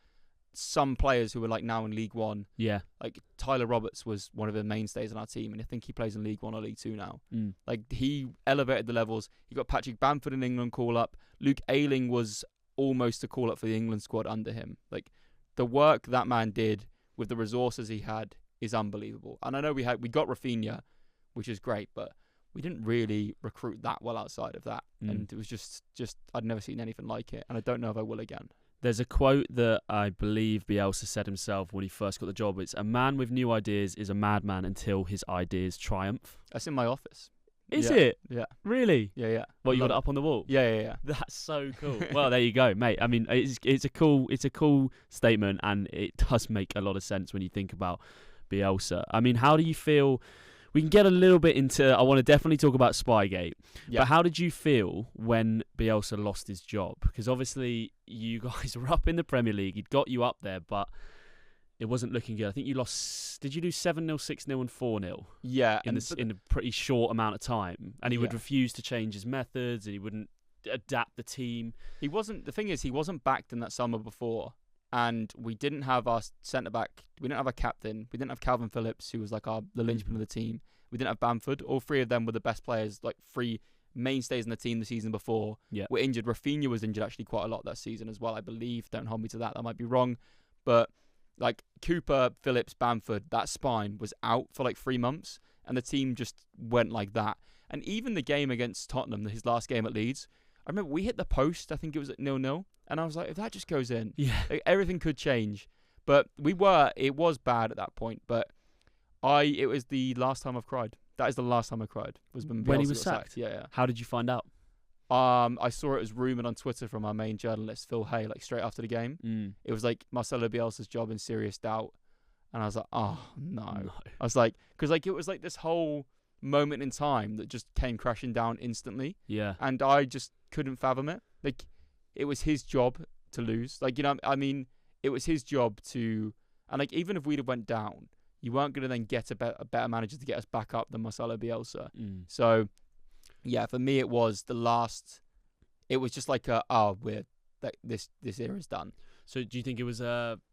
B: some players who were like now in League One.
A: Yeah.
B: Like Tyler Roberts was one of the mainstays on our team, and I think he plays in League One or League Two now. Like he elevated the levels. He got Patrick Bamford in England call up. Luke Ayling was almost a call up for the England squad under him. Like the work that man did with the resources he had is unbelievable. And I know we got Rafinha, which is great, but we didn't really recruit that well outside of that. And it was just I'd never seen anything like it, and I don't know if I will again.
A: There's a quote that I believe Bielsa said himself when he first got the job. It's, "A man with new ideas is a madman until his ideas triumph."
B: That's in my office.
A: Is it?
B: Yeah.
A: Really?
B: Yeah.
A: Well, you got it up on the wall?
B: Yeah.
A: That's so cool. Well, there you go, mate. I mean, it's a cool statement, and it does make a lot of sense when you think about Bielsa. I mean, how do you feel? We can get a little bit into, I want to definitely talk about Spygate, but how did you feel when Bielsa lost his job? Because obviously you guys were up in the Premier League, he'd got you up there, but it wasn't looking good. I think you lost, did you do 7-0, 6-0 and 4-0?
B: Yeah.
A: In a pretty short amount of time. And he would refuse to change his methods, and he wouldn't adapt the team. The thing is, he wasn't backed in that summer before. And we didn't have our centre-back, we didn't have our captain, we didn't have Calvin Phillips, who was like the linchpin of the team. We didn't have Bamford. All 3 of them were the best players, like 3 mainstays in the team the season before. Yeah.
B: Were injured. Rafinha was injured actually quite a lot that season as well, I believe. Don't hold me to that might be wrong. But like Cooper, Phillips, Bamford, that spine was out for like 3 months, and the team just went like that. And even the game against Tottenham, his last game at Leeds, I remember we hit the post, I think it was at 0-0. And I was like, if that just goes in, everything could change. But it was bad at that point. But It was the last time I've cried. That is the last time I cried. Was when
A: When he
B: Bielsa
A: was
B: got
A: sacked?
B: Yeah.
A: How did you find out?
B: I saw it was rumoured on Twitter from our main journalist, Phil Hay, like straight after the game.
A: Mm.
B: It was like Marcelo Bielsa's job in serious doubt. And I was like, oh, no.
A: No.
B: I was like, because like, it was like this whole moment in time that just came crashing down instantly.
A: Yeah.
B: And I just couldn't fathom it. Like, it was his job to lose. Like, I mean, it was his job to... And like, even if we'd have went down, you weren't going to then get a better manager to get us back up than Marcelo Bielsa.
A: Mm.
B: So, yeah, for me, it was the last... It was just like, we're... Like, this era's done.
A: So do you think it was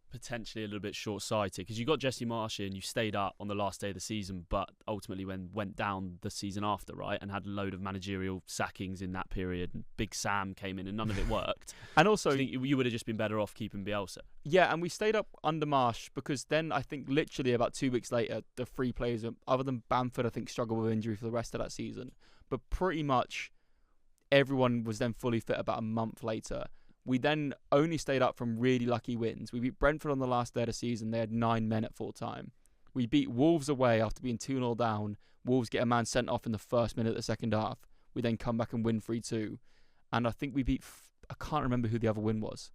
A: potentially a little bit short-sighted? Because you got Jesse Marsch in, you stayed up on the last day of the season, but ultimately went down the season after, right? And had a load of managerial sackings in that period. And Big Sam came in and none of it worked.
B: And also...
A: Do you think you would have just been better off keeping Bielsa?
B: Yeah, and we stayed up under Marsch because then I think literally about 2 weeks later, the three players, other than Bamford, I think struggled with injury for the rest of that season. But pretty much everyone was then fully fit about a month later. We then only stayed up from really lucky wins. We beat Brentford on the last day of the season. They had 9 men at full time. We beat Wolves away after being 2-0 down. Wolves get a man sent off in the first minute of the second half. We then come back and win 3-2. And I think we beat... I can't remember who the other win was.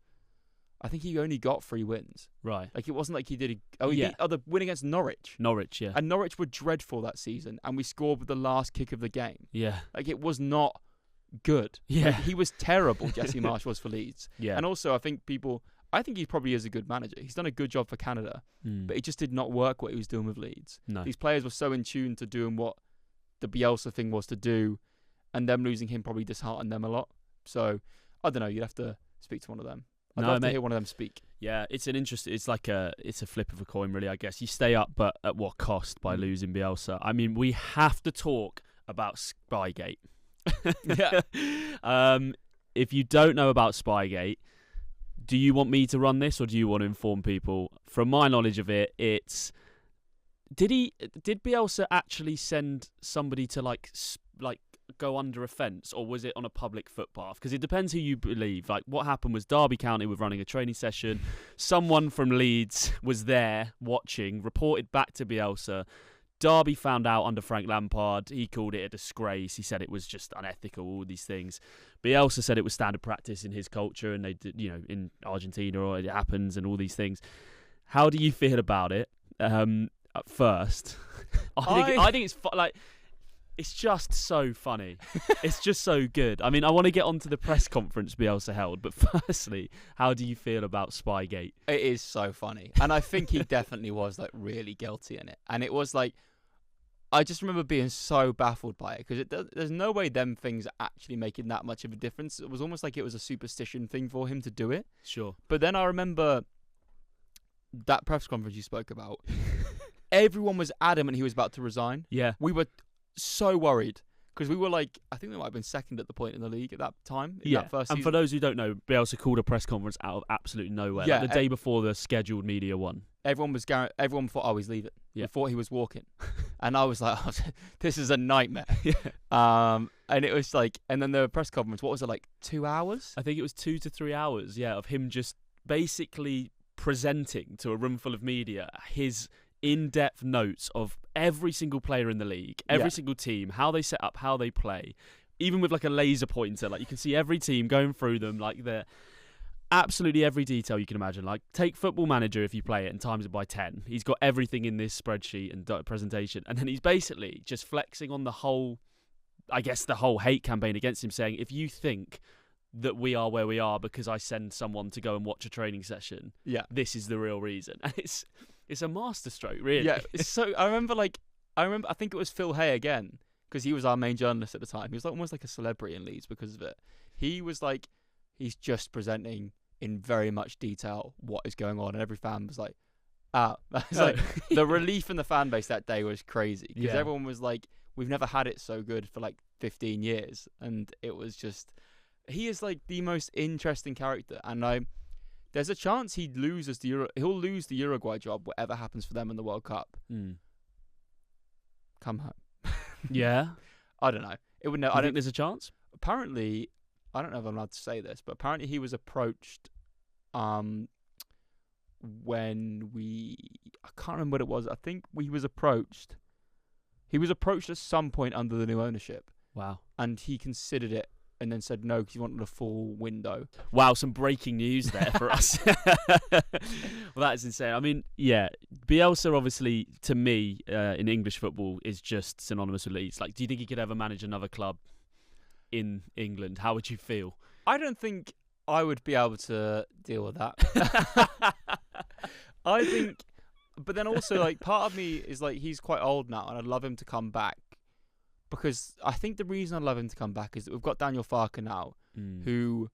B: I think he only got 3 wins.
A: Right.
B: Like, it wasn't like he did... He beat the win against Norwich.
A: Norwich, yeah.
B: And Norwich were dreadful that season. And we scored with the last kick of the game.
A: Yeah.
B: Like, it was not... good.
A: Yeah.
B: Like, he was terrible, Jesse Marsch was for Leeds.
A: Yeah.
B: And also, I think he probably is a good manager. He's done a good job for Canada, but it just did not work what he was doing with Leeds.
A: No.
B: These players were so in tune to doing what the Bielsa thing was to do, and them losing him probably disheartened them a lot. So, I don't know, you'd have to speak to one of them. I'd love to hear one of them speak.
A: Yeah, it's a flip of a coin, really, I guess. You stay up, but at what cost by losing Bielsa? I mean, we have to talk about Spygate.
B: Yeah.
A: If you don't know about Spygate, do you want me to run this or do you want to inform people? From my knowledge of it, it's did Bielsa actually send somebody to like go under a fence, or was it on a public footpath? Because it depends who you believe. Like, what happened was Derby County were running a training session. Someone from Leeds was there watching, reported back to Bielsa. Derby found out under Frank Lampard. He called it a disgrace. He said it was just unethical, all these things. Bielsa said it was standard practice in his culture, and they did, in Argentina, or it happens, and all these things. How do you feel about it? At first, I think it's it's just so funny. It's just so good. I mean, I want to get onto the press conference Bielsa held, but firstly, how do you feel about Spygate?
B: It is so funny, and I think he definitely was like really guilty in it. And it was like, I just remember being so baffled by it because there's no way them things are actually making that much of a difference. It was almost like it was a superstition thing for him to do it.
A: Sure.
B: But then I remember that press conference you spoke about. Everyone was adamant he was about to resign.
A: Yeah.
B: We were so worried because we were like, I think we might have been second at the point in the league at that time. That first season.
A: And for those who don't know, Bielsa called a press conference out of absolutely nowhere.
B: Yeah,
A: like the day before the scheduled media one.
B: Everyone thought, oh, he's leaving.
A: Yeah.
B: We thought he was walking. And I was like, oh, this is a nightmare.
A: Yeah.
B: And it was like, and then the press conference, what was it, like 2 hours?
A: I think it was 2 to 3 hours, of him just basically presenting to a room full of media his in-depth notes of every single player in the league, every single team, how they set up, how they play, even with like a laser pointer. Like, you can see every team going through them, like they're absolutely every detail you can imagine. Like, take Football Manager if you play it and times it by 10. He's got everything in this spreadsheet and presentation, and then he's basically just flexing on the whole hate campaign against him, saying, if you think that we are where we are because I send someone to go and watch a training session, this is the real reason. And it's a masterstroke, really.
B: Yeah, it's so I remember I think it was Phil Hay again, because he was our main journalist at the time. He was like almost like a celebrity in Leeds because of it. He was like, he's just presenting in very much detail what is going on, and every fan was like, it's like the relief in the fan base that day was crazy because everyone was like, we've never had it so good for like 15 years, and it was just, he is like the most interesting character, and there's a chance he'll lose the Uruguay job, whatever happens for them in the World Cup. Come home.
A: Yeah.
B: I don't know. It would.
A: I think there's a chance.
B: Apparently, I don't know if I'm allowed to say this, but apparently he was approached, when I can't remember what it was. I think he was approached. He was approached at some point under the new ownership.
A: Wow.
B: And he considered it and then said no because he wanted a full window.
A: Wow, some breaking news there for us. Well, that is insane. I mean, yeah, Bielsa obviously, to me, in English football, is just synonymous with Leeds. Like, do you think he could ever manage another club in England? How would you feel?
B: I don't think I would be able to deal with that. I think, but then also, like, part of me is like, he's quite old now and I'd love him to come back. Because I think the reason I'd love him to come back is that we've got Daniel Farke now, who,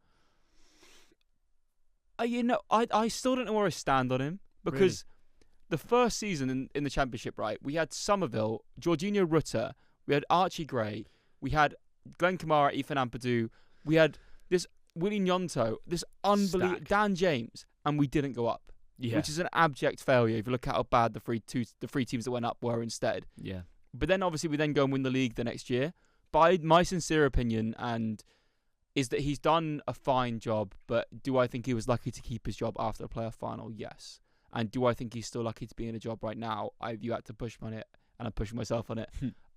B: I still don't know where I stand on him. Because the first season in the Championship, right, we had Somerville, Jorginho Rutter, we had Archie Gray, we had Glenn Kamara, Ethan Ampadu, we had this Willie Nyonto, this unbelievable Dan James, and we didn't go up. Yeah. Which is an abject failure if you look at how bad the three teams that went up were instead.
A: Yeah.
B: But then obviously we then go and win the league the next year. But my sincere opinion is that he's done a fine job, but do I think he was lucky to keep his job after the playoff final? Yes. And do I think he's still lucky to be in a job right now? You had to push me on it, and I'm pushing myself on it.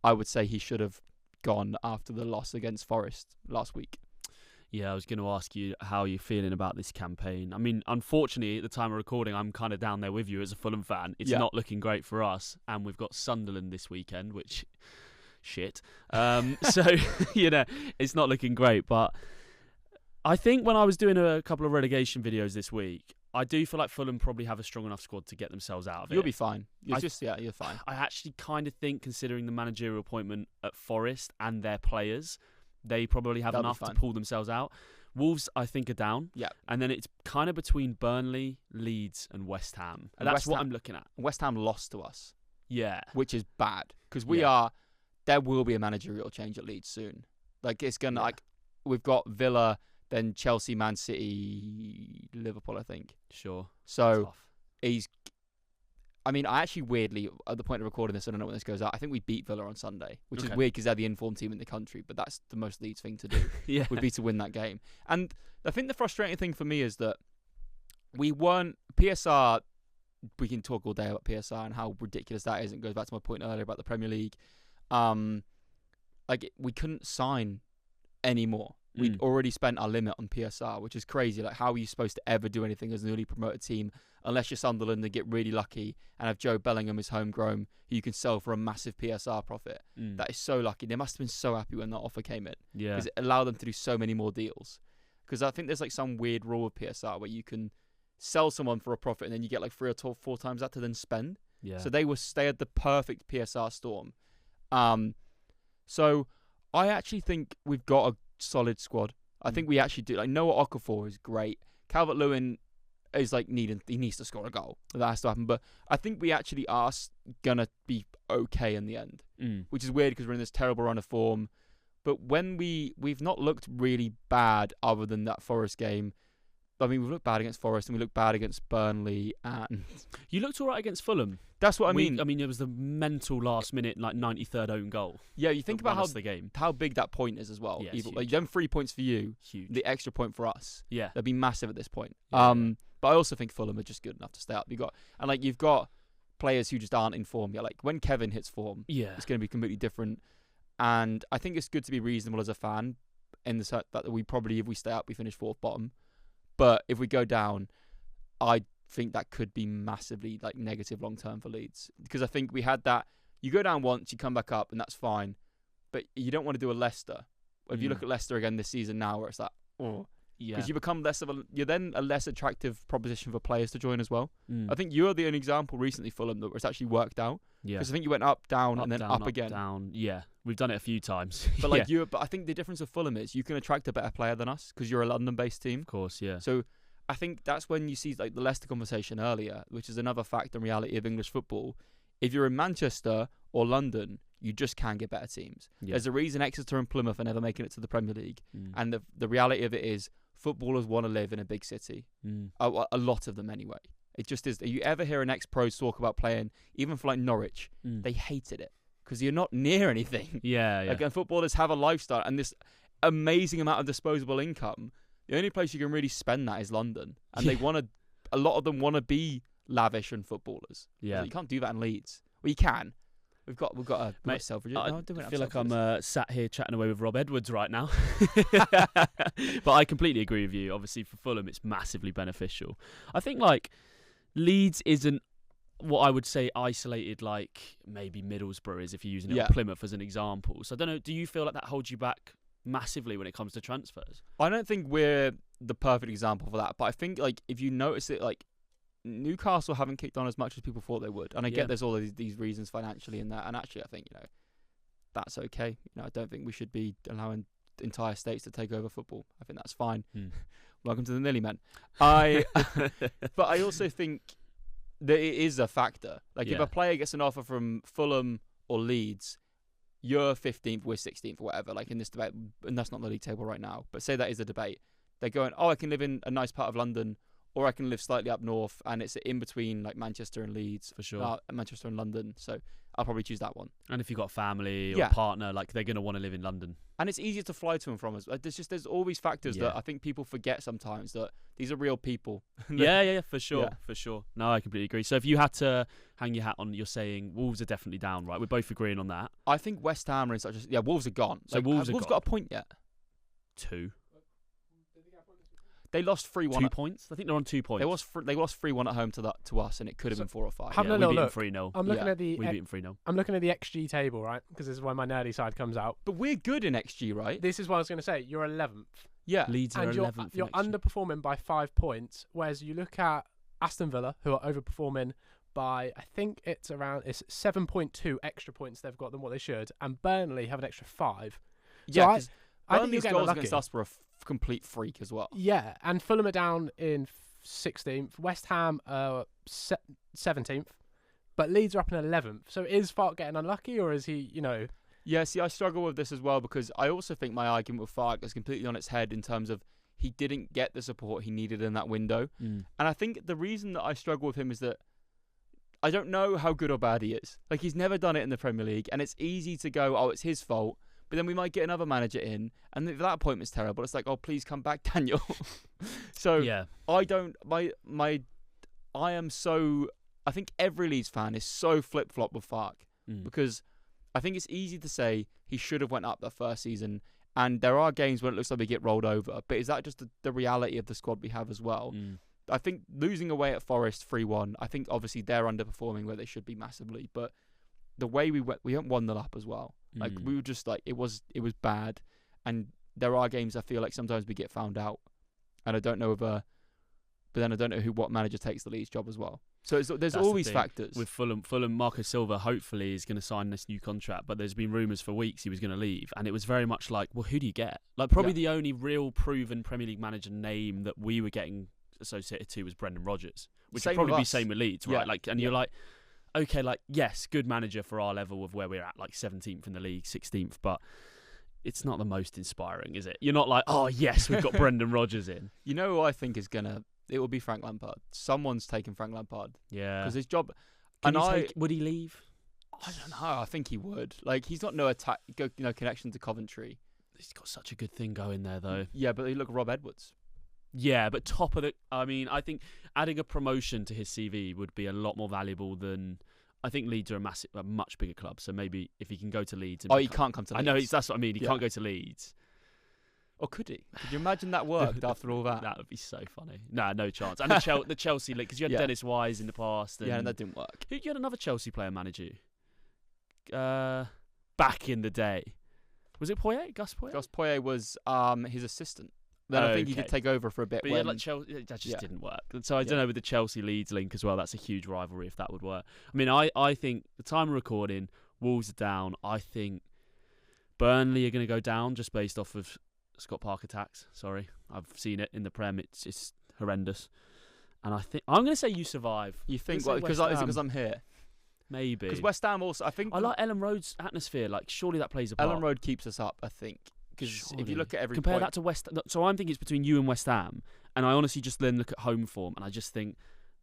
B: I would say he should have gone after the loss against Forest last week.
A: Yeah, I was going to ask you how you're feeling about this campaign. I mean, unfortunately, at the time of recording, I'm kind of down there with you as a Fulham fan. It's not looking great for us, and we've got Sunderland this weekend, which, shit. So, it's not looking great. But I think when I was doing a couple of relegation videos this week, I do feel like Fulham probably have a strong enough squad to get themselves out of it.
B: You'll be fine. You're fine.
A: I actually kind of think, considering the managerial appointment at Forest and their players, they probably have enough to pull themselves out. Wolves, I think, are down.
B: Yeah.
A: And then it's kind of between Burnley, Leeds, and West Ham. And that's what I'm looking at.
B: West Ham lost to us.
A: Yeah.
B: Which is bad. Because there will be a managerial change at Leeds soon. Like, it's going to, we've got Villa, then Chelsea, Man City, Liverpool, I think.
A: Sure.
B: So, I actually weirdly, at the point of recording this, I don't know when this goes out, I think we beat Villa on Sunday, which is weird because they're the informed team in the country, but that's the most Leeds thing to do, would be to win that game. And I think the frustrating thing for me is that we weren't, PSR, we can talk all day about PSR and how ridiculous that is, and it goes back to my point earlier about the Premier League. We couldn't sign anymore. We'd already spent our limit on PSR, which is crazy. Like, how are you supposed to ever do anything as a newly promoted team unless you're Sunderland and get really lucky and have Joe Bellingham as homegrown, who you can sell for a massive PSR profit? That is so lucky. They must have been so happy when that offer came in. Yeah. Because it allowed them to do so many more deals. Because I think there's like some weird rule of PSR where you can sell someone for a profit and then you get like 3 or 4 times that to then spend. Yeah. So they had the perfect PSR storm. So I actually think we've got a solid squad. I think we actually do. Like, Noah Okafor is great. Calvert-Lewin is like he needs to score a goal. That has to happen. But I think we actually are gonna be okay in the end, which is weird because we're in this terrible run of form. But when we've not looked really bad other than that Forest game. I mean, we've looked bad against Forest and we looked bad against Burnley. And
A: you looked all right against Fulham.
B: That's what I mean.
A: I mean, it was the mental last minute, like 93rd own goal.
B: Yeah, you think about how big that point is as well.
A: Yeah,
B: like, them 3 points for you,
A: huge.
B: The extra point for us.
A: Yeah,
B: that'd be massive at this point.
A: Yeah,
B: but I also think Fulham are just good enough to stay up. You've got players who just aren't in form yet. Like, when Kevin hits form, it's going to be completely different. And I think it's good to be reasonable as a fan in the sense that we probably, if we stay up, we finish 4th bottom. But if we go down, I think that could be massively like negative long term for Leeds, because I think we had that. You go down once, you come back up, and that's fine. But you don't want to do a Leicester. If you look at Leicester again this season now, where it's like, because you become you're then a less attractive proposition for players to join as well. I think you're the only example recently, Fulham, that it's actually worked out. Yeah, because I think you went up, down, and then up again.
A: Down. Yeah, we've done it a few times.
B: But but I think the difference with Fulham is you can attract a better player than us because you're a London-based team.
A: Of course, yeah.
B: So I think that's when you see like the Leicester conversation earlier, which is another fact and reality of English football. If you're in Manchester or London, you just can get better teams. Yeah. There's a reason Exeter and Plymouth are never making it to the Premier League, and the reality of it is footballers want to live in a big city. A lot of them anyway. It just is. You ever hear an ex-pros talk about playing, even for like Norwich, they hated it because you're not near anything.
A: Yeah.
B: Like, and footballers have a lifestyle and this amazing amount of disposable income. The only place you can really spend that is London, and they want to a lot of them want to be lavish and footballers.
A: Yeah.
B: You can't do that in Leeds. Well, you can. We've got a
A: Mate,
B: self-rigid.
A: I
B: No,
A: feel like I'm sat here chatting away with Rob Edwards right now. But I completely agree with you. Obviously, for Fulham, it's massively beneficial. I think, like, Leeds isn't what I would say isolated, like maybe Middlesbrough is, if you're using it, or Plymouth as an example. So I don't know, do you feel like that holds you back massively when it comes to transfers?
B: I don't think we're the perfect example for that, but I think, like, if you notice it, like, Newcastle haven't kicked on as much as people thought they would, and I get there's all these reasons financially in that, and actually I think that's okay. I don't think we should be allowing entire states to take over football. I think that's fine. Welcome to the Nilly Men. But I also think that it is a factor. Like if a player gets an offer from Fulham or Leeds, you're 15th, we're 16th, or whatever. Like in this debate, and that's not the league table right now. But say that is a debate. They're going, I can live in a nice part of London, or I can live slightly up north, and it's in between like Manchester and Leeds.
A: For sure.
B: Manchester and London. So I'll probably choose that one.
A: And if you've got a family or a partner, like they're going to want to live in London. And
B: it's easier to fly to and from us. There's all these factors that I think people forget sometimes, that these are real people.
A: For sure. For sure. No, I completely agree. So if you had to hang your hat on, you're saying Wolves are definitely down, right? We're both agreeing on that.
B: I think West Ham are in such a... Wolves are gone.
A: So Wolves
B: got a point yet?
A: 2.
B: They lost 3-1.
A: 2 points? I think they're on 2 points.
B: They lost 3-1 at home to us, and it could have been 4 or 5.
A: We beat them 3-0.
C: I'm looking at
A: we beat them 3-0.
C: I'm looking at the XG table, right? Because this is where my nerdy side comes out.
B: But we're good in XG, right?
C: This is what I was going to say. You're 11th.
B: Yeah.
A: Leeds are 11th.
C: You're underperforming by 5 points, whereas you look at Aston Villa, who are overperforming by, I think it's 7.2 extra points they've got than what they should, and Burnley have an extra 5.
B: Yeah,
C: so I think
B: Burnley's goals against us were a complete freak as well.
C: Yeah, and Fulham are down in 16th. West Ham are 17th, but Leeds are up in 11th. So is Farke getting unlucky, or is he,
B: Yeah, see, I struggle with this as well, because I also think my argument with Farke is completely on its head in terms of he didn't get the support he needed in that window. And I think the reason that I struggle with him is that I don't know how good or bad he is. Like, he's never done it in the Premier League, and it's easy to go, it's his fault. But then we might get another manager in, and if that appointment's terrible, it's like, please come back, Daniel. So I think every Leeds fan is so flip-flop with Farke, because I think it's easy to say he should have went up that first season, and there are games where it looks like we get rolled over, but is that just the reality of the squad we have as well? I think losing away at Forest 3-1, I think obviously they're underperforming where they should be massively, but the way we haven't won them up as well. Like, we were just like, it was bad. And there are games I feel like sometimes we get found out. And I don't know what manager takes the Leeds job as well. So there's all these factors.
A: With Fulham, Marco Silva hopefully is going to sign this new contract, but there's been rumours for weeks he was going to leave. And it was very much like, well, who do you get? Like, probably the only real proven Premier League manager name that we were getting associated to was Brendan Rodgers, which would probably be same with Leeds, right? Like, and you're like, okay, like, yes, good manager for our level of where we're at, like 17th in the league, 16th, but it's not the most inspiring, is it? You're not like, oh, yes, we've got Brendan Rodgers in.
B: You know who I think is it will be Frank Lampard. Someone's taking Frank Lampard.
A: Yeah.
B: Because his job...
A: would he leave?
B: I don't know. I think he would. Like, he's got no connection to Coventry.
A: He's got such a good thing going there, though.
B: Yeah, but look at Rob Edwards.
A: Yeah, but top of the... I mean, I think adding a promotion to his CV would be a lot more valuable than... I think Leeds are a much bigger club, so maybe if he can go to Leeds...
B: he can't come to Leeds.
A: I know, that's what I mean. He can't go to Leeds.
B: Or could he? Could you imagine that worked after all that?
A: That would be so funny. Nah, no chance. And the Chelsea league, because you had Dennis Wise in the past.
B: And that didn't work.
A: You had another Chelsea player manage you? Back in the day. Was it Poyet? Gus Poyet?
B: Gus Poyet was his assistant. Then I think he did take over for a bit.
A: But that just didn't work. So I don't know with the Chelsea-Leeds link as well, that's a huge rivalry if that would work. I mean, I think the time of recording, Wolves are down. I think Burnley are going to go down just based off of Scott Parker tax. Sorry. I've seen it in the Prem. It's horrendous. And I think I'm going to say you survive.
B: You think? Is it because I'm here?
A: Maybe.
B: Because West Ham also, I think...
A: I like Ellen Road's atmosphere. Like, surely that plays a part.
B: Ellen Road keeps us up, I think. Because if you look at every
A: Compare that to West... So I'm thinking it's between you and West Ham. And I honestly just then look at home form. And I just think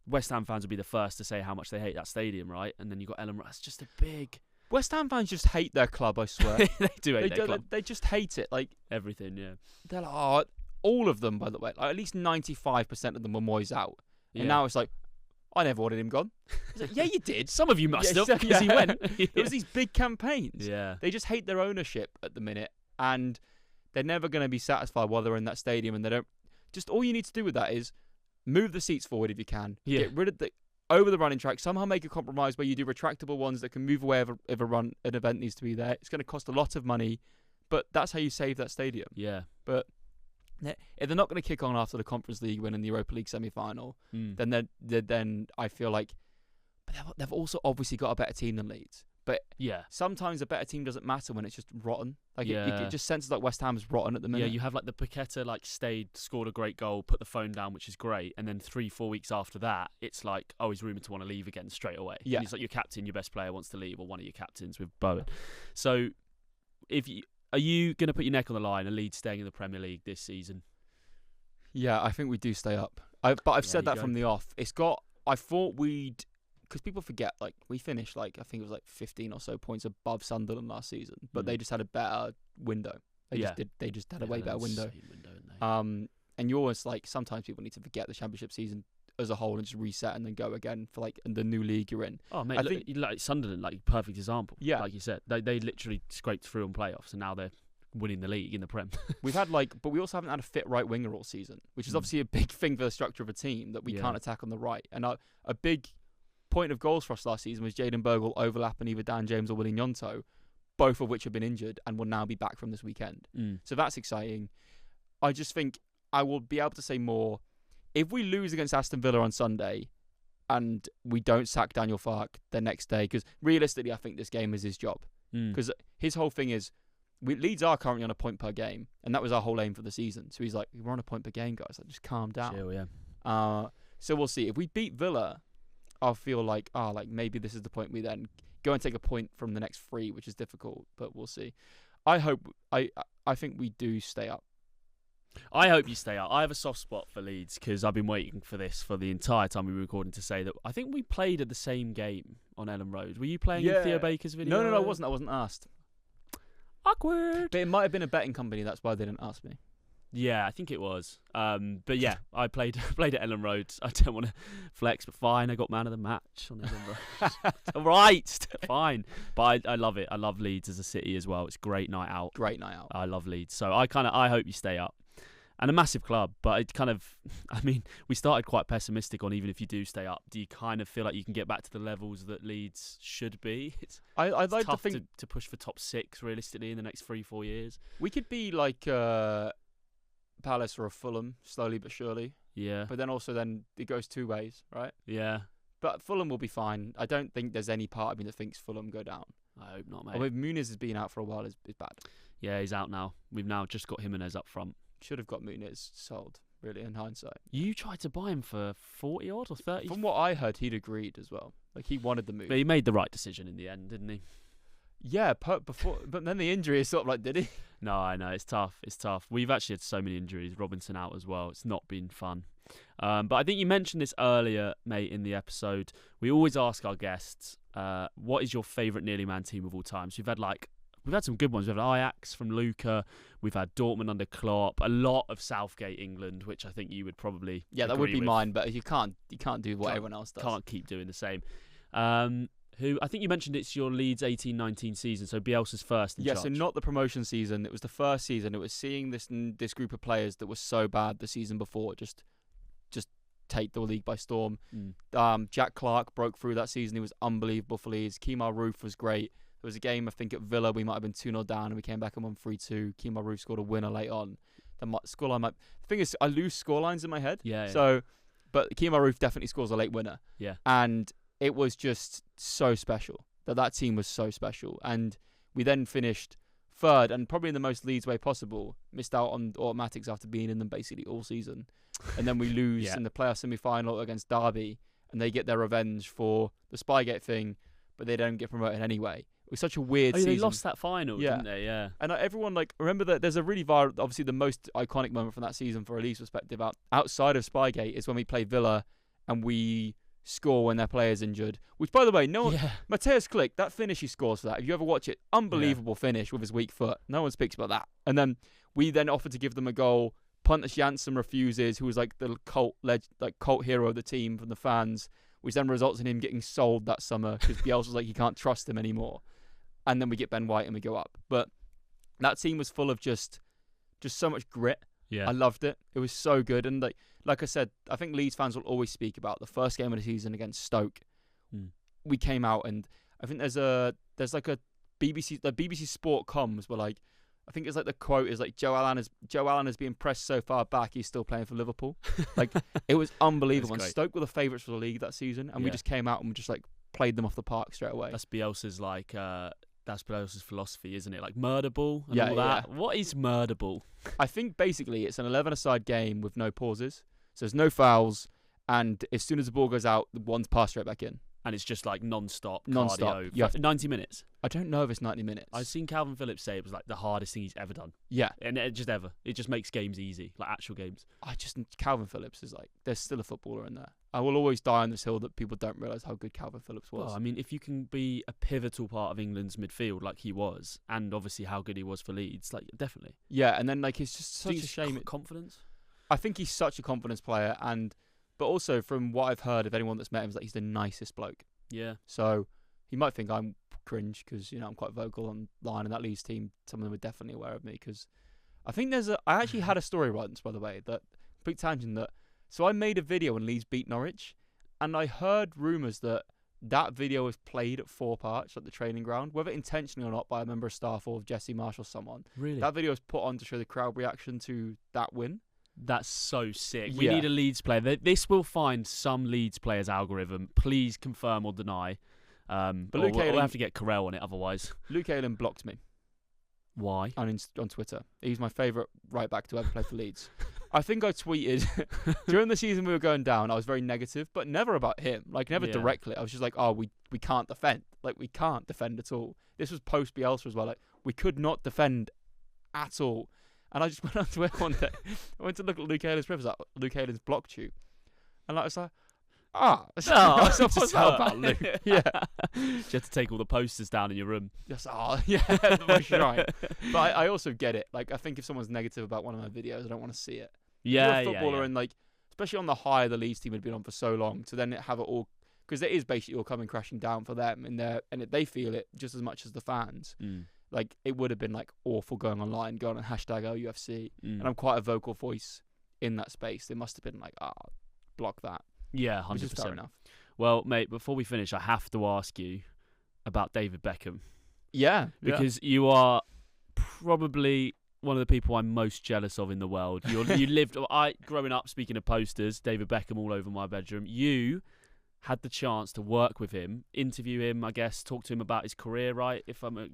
A: West Ham fans would be the first to say how much they hate that stadium, right? And then you got Ellen Road. That's just a big...
B: West Ham fans just hate their club, I swear.
A: They do hate their club.
B: They just hate it. Like
A: everything, yeah.
B: They're like, all of them, by the way. Like, at least 95% of them were Moyes out. And now it's like, I never wanted him gone. It's like, yeah, you did.
A: Some of you must have, because he went.
B: There was these big campaigns.
A: Yeah.
B: They just hate their ownership at the minute, and they're never going to be satisfied while they're in that stadium. And they don't. Just all you need to do with that is move the seats forward if you can.
A: Yeah.
B: Get rid of over the running track. Somehow make a compromise where you do retractable ones that can move away if an event needs to be there. It's going to cost a lot of money, but that's how you save that stadium.
A: Yeah.
B: But if they're not going to kick on after the Conference League win in the Europa League semi-final, then I feel like they've also obviously got a better team than Leeds. But sometimes a better team doesn't matter when it's just rotten. Like it just senses like West Ham is rotten at the minute.
A: Yeah, you have like the Paqueta scored a great goal, put the phone down, which is great, and then 3-4 weeks after that, it's like, oh, he's rumoured to want to leave again straight away.
B: Yeah,
A: and it's like your captain, your best player wants to leave, or one of your captains with Bowen. So, are you going to put your neck on the line and Leeds staying in the Premier League this season?
B: Yeah, I think we do stay up. But I've said that from the off. I thought we'd. Because people forget, we finished, I think it was 15 or so points above Sunderland last season, but they just had a better window. They just had a way better window. And you always, sometimes people need to forget the Championship season as a whole and just reset and then go again for, the new league you're in.
A: Oh, mate, I think Sunderland, perfect example.
B: Yeah.
A: Like you said, they literally scraped through on playoffs, and now they're winning the league in the Prem.
B: We've had, but we also haven't had a fit right winger all season, which is obviously a big thing for the structure of a team, that we can't attack on the right. And a big point of goals for us last season was Jayden Bogle overlapping either Dan James or Willie Gnonto, both of which have been injured and will now be back from this weekend. So that's exciting. I just think I will be able to say more. If we lose against Aston Villa on Sunday and we don't sack Daniel Farke the next day, because realistically I think this game is his job. Because his whole thing is, Leeds are currently on a point per game, and that was our whole aim for the season. So he's like, we're on a point per game, guys. Just calm down.
A: Chill, yeah.
B: So we'll see. If we beat Villa, I'll feel maybe this is the point we then go and take a point from the next 3, which is difficult, but we'll see. I think we do stay up.
A: I hope you stay up. I have a soft spot for Leeds because I've been waiting for this for the entire time we were recording to say that I think we played at the same game on Ellen Road. Were you playing in Theo Baker's video?
B: No, I wasn't. I wasn't asked.
A: Awkward.
B: But it might have been a betting company. That's why they didn't ask me.
A: Yeah, I think it was. But yeah, I played at Ellen Road. I don't want to flex, but fine. I got man of the match on Ellen Road. All right, fine. But I love it. I love Leeds as a city as well. It's a great night out.
B: Great night out.
A: I love Leeds. So I hope you stay up. And a massive club, but it we started quite pessimistic on even if you do stay up, do you kind of feel like you can get back to the levels that Leeds should be?
B: I'd like
A: tough
B: to think
A: to push for top 6 realistically in the next 3-4 years.
B: We could be like Palace or a Fulham, slowly but surely.
A: Yeah.
B: But then it goes 2 ways, right?
A: Yeah.
B: But Fulham will be fine. I don't think there's any part of me that thinks Fulham go down.
A: I hope not, mate.
B: Although Muniz has been out for a while is bad.
A: Yeah, he's out now. We've now just got Jimenez up front.
B: Should have got Muniz sold, really, in hindsight.
A: You tried to buy him for 40 odd or 30?
B: From what I heard, he'd agreed as well. He wanted the move.
A: But he made the right decision in the end, didn't he?
B: Yeah, but then the injury is sort of did he?
A: No, I know. It's tough. We've actually had so many injuries. Robinson out as well. It's not been fun. But I think you mentioned this earlier, mate, in the episode. We always ask our guests, what is your favourite nearly man team of all time? So we've had some good ones. We've had Ajax from Luca. We've had Dortmund under Klopp. A lot of Southgate England, which I think you would probably
B: that would be
A: with.
B: Mine. But you can't do what everyone else does.
A: Can't keep doing the same. Who I think you mentioned it's your Leeds 18-19 season, so Bielsa's first in charge.
B: So not the promotion season. It was the first season. It was seeing this group of players that was so bad the season before just take the league by storm. Jack Clark broke through that season. He was unbelievable for Leeds. Kemar Roof was great. There was a game, I think, at Villa. We might have been 2-0 down, and we came back and won 3-2. Kemar Roof scored a winner late on. The thing is, I lose scorelines in my head.
A: Yeah.
B: But Kemar Roof definitely scores a late winner.
A: Yeah.
B: And it was just so special. That team was so special. And we then finished 3rd, and probably in the most Leeds way possible. Missed out on automatics after being in them basically all season. And then we lose in the playoff semi-final against Derby, and they get their revenge for the Spygate thing, but they don't get promoted anyway. It was such a weird season.
A: They lost that final, didn't they? Yeah.
B: And everyone remember that there's a really viral, obviously the most iconic moment from that season for a Leeds perspective outside of Spygate is when we play Villa and we score when their player's injured. Which, by the way, Mateus Klick, that finish he scores for that, if you ever watch it, unbelievable finish with his weak foot. No one speaks about that. And then we offered to give them a goal Pontus Jansson refuses, who was like the cult hero of the team from the fans, which then results in him getting sold that summer because Bielsa was like, he can't trust him anymore. And then we get Ben White and we go up. But that team was full of just so much grit.
A: Yeah.
B: I loved it. It was so good. And like I said, I think Leeds fans will always speak about the first game of the season against Stoke. We came out, and I think there's like a BBC Sport comms where like, I think it's like the quote is like, Joe Allen has been pressed so far back, he's still playing for Liverpool. Like, it was unbelievable. And Stoke were the favourites for the league that season, and we just came out and we just like played them off the park straight away.
A: That's Bielsa's that's Bielsa's philosophy, isn't it? Like murder ball and all that. Yeah. What is murder ball?
B: I think basically it's an 11-a-side game with no pauses, so there's no fouls, and as soon as the ball goes out, the one's passed straight back in.
A: And it's just like non-stop.
B: You have
A: 90 minutes.
B: I don't know if it's 90 minutes.
A: I've seen Calvin Phillips say it was like the hardest thing he's ever done.
B: Yeah.
A: And it just makes games easy, like actual games.
B: Calvin Phillips is like, there's still a footballer in there. I will always die on this hill that people don't realise how good Calvin Phillips was.
A: Well, I mean, if you can be a pivotal part of England's midfield like he was, and obviously how good he was for Leeds, like definitely.
B: Yeah, and then like it's just such a shame.
A: Confidence?
B: I think he's such a confidence player, but also from what I've heard of anyone that's met him, is that he's the nicest bloke.
A: Yeah.
B: So he might think I'm cringe because I'm quite vocal online, and that Leeds team, some of them are definitely aware of me because I think I actually had a story once, by the way, that big tangent so I made a video when Leeds beat Norwich, and I heard rumours that video was played at Four Parch at the training ground, whether intentionally or not by a member of staff or Jesse Marsh or someone.
A: Really?
B: That video was put on to show the crowd reaction to that win.
A: That's so sick. We need a Leeds player. This will find some Leeds player's algorithm. Please confirm or deny. But we'll have to get Carell on it otherwise.
B: Luke Ayling blocked me.
A: Why?
B: On Twitter. He's my favourite right back to ever play for Leeds. I think I tweeted during the season we were going down, I was very negative, but never about him. Like, never directly. I was just like, oh, we can't defend. Like, we can't defend at all. This was post Bielsa as well. Like, we could not defend at all. And I just went on Twitter one day. I went to look at Luke Ayling's Rivers. Like, Luke Ayling's blocked you. And I was like, what's that about, Luke? Yeah.
A: You had to take all the posters down in your room.
B: Yes, that's right. But I also get it. Like, I think if someone's negative about one of my videos, I don't want to see it.
A: Yeah,
B: you're a footballer and, like, especially on the high the Leeds team had been on for so long, to then have it all, because it is basically all coming crashing down for them, and they feel it just as much as the fans. Like, it would have been like awful going online, going on #LUFC, and I'm quite a vocal voice in that space. They must have been like, block that.
A: Yeah, 100%.
B: Which is fair enough.
A: Well, mate, before we finish, I have to ask you about David Beckham.
B: Yeah,
A: because you are probably one of the people I'm most jealous of in the world. You lived. Growing up, speaking of posters, David Beckham all over my bedroom. You had the chance to work with him, interview him, I guess, talk to him about his career, right?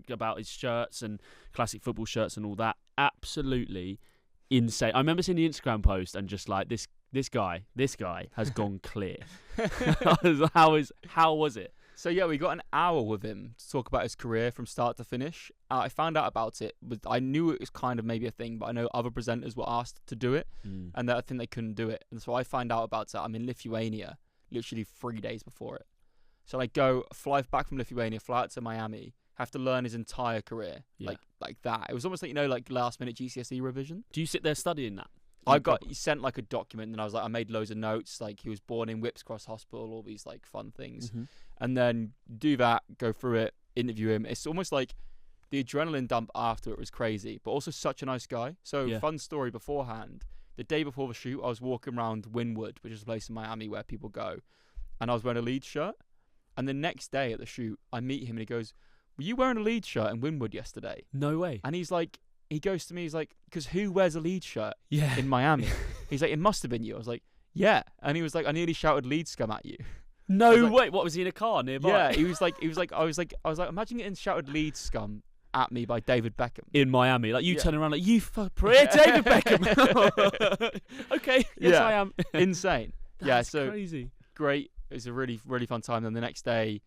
A: About his shirts and classic football shirts and all that. Absolutely insane. I remember seeing the Instagram post and just like, this guy has gone clear. How was it?
B: So yeah, we got an hour with him to talk about his career from start to finish. I found out about it. I knew it was kind of maybe a thing, but I know other presenters were asked to do it, and I think they couldn't do it. And so I find out about it. I'm in Lithuania, literally 3 days before it. So I fly back from Lithuania, fly out to Miami, have to learn his entire career, like that. It was almost like, like last minute GCSE revision.
A: Do you sit there studying that?
B: He sent like a document, and I made loads of notes. Like, he was born in Whips Cross Hospital, all these like fun things, and then do that, go through it, interview him. It's almost like the adrenaline dump after it was crazy, but also such a nice guy. So fun story beforehand. The day before the shoot, I was walking around Wynwood, which is a place in Miami where people go, and I was wearing a Leeds shirt. And the next day at the shoot, I meet him and he goes, "Were you wearing a Leeds shirt in Wynwood yesterday?"
A: No way.
B: And he's like, he goes to me, he's like, because who wears a Leeds shirt in Miami? He's like, it must have been you. I was like, yeah. And he was like, I nearly shouted Leeds scum at you.
A: No way. What, was he in a car nearby?
B: Yeah, I was like, imagine getting shouted Leeds scum at me by David Beckham.
A: In Miami. Like, you turn around like, you David Beckham. Okay, yes I am.
B: Insane.
A: That's crazy.
B: Great. It was a really, really fun time. Then the next day,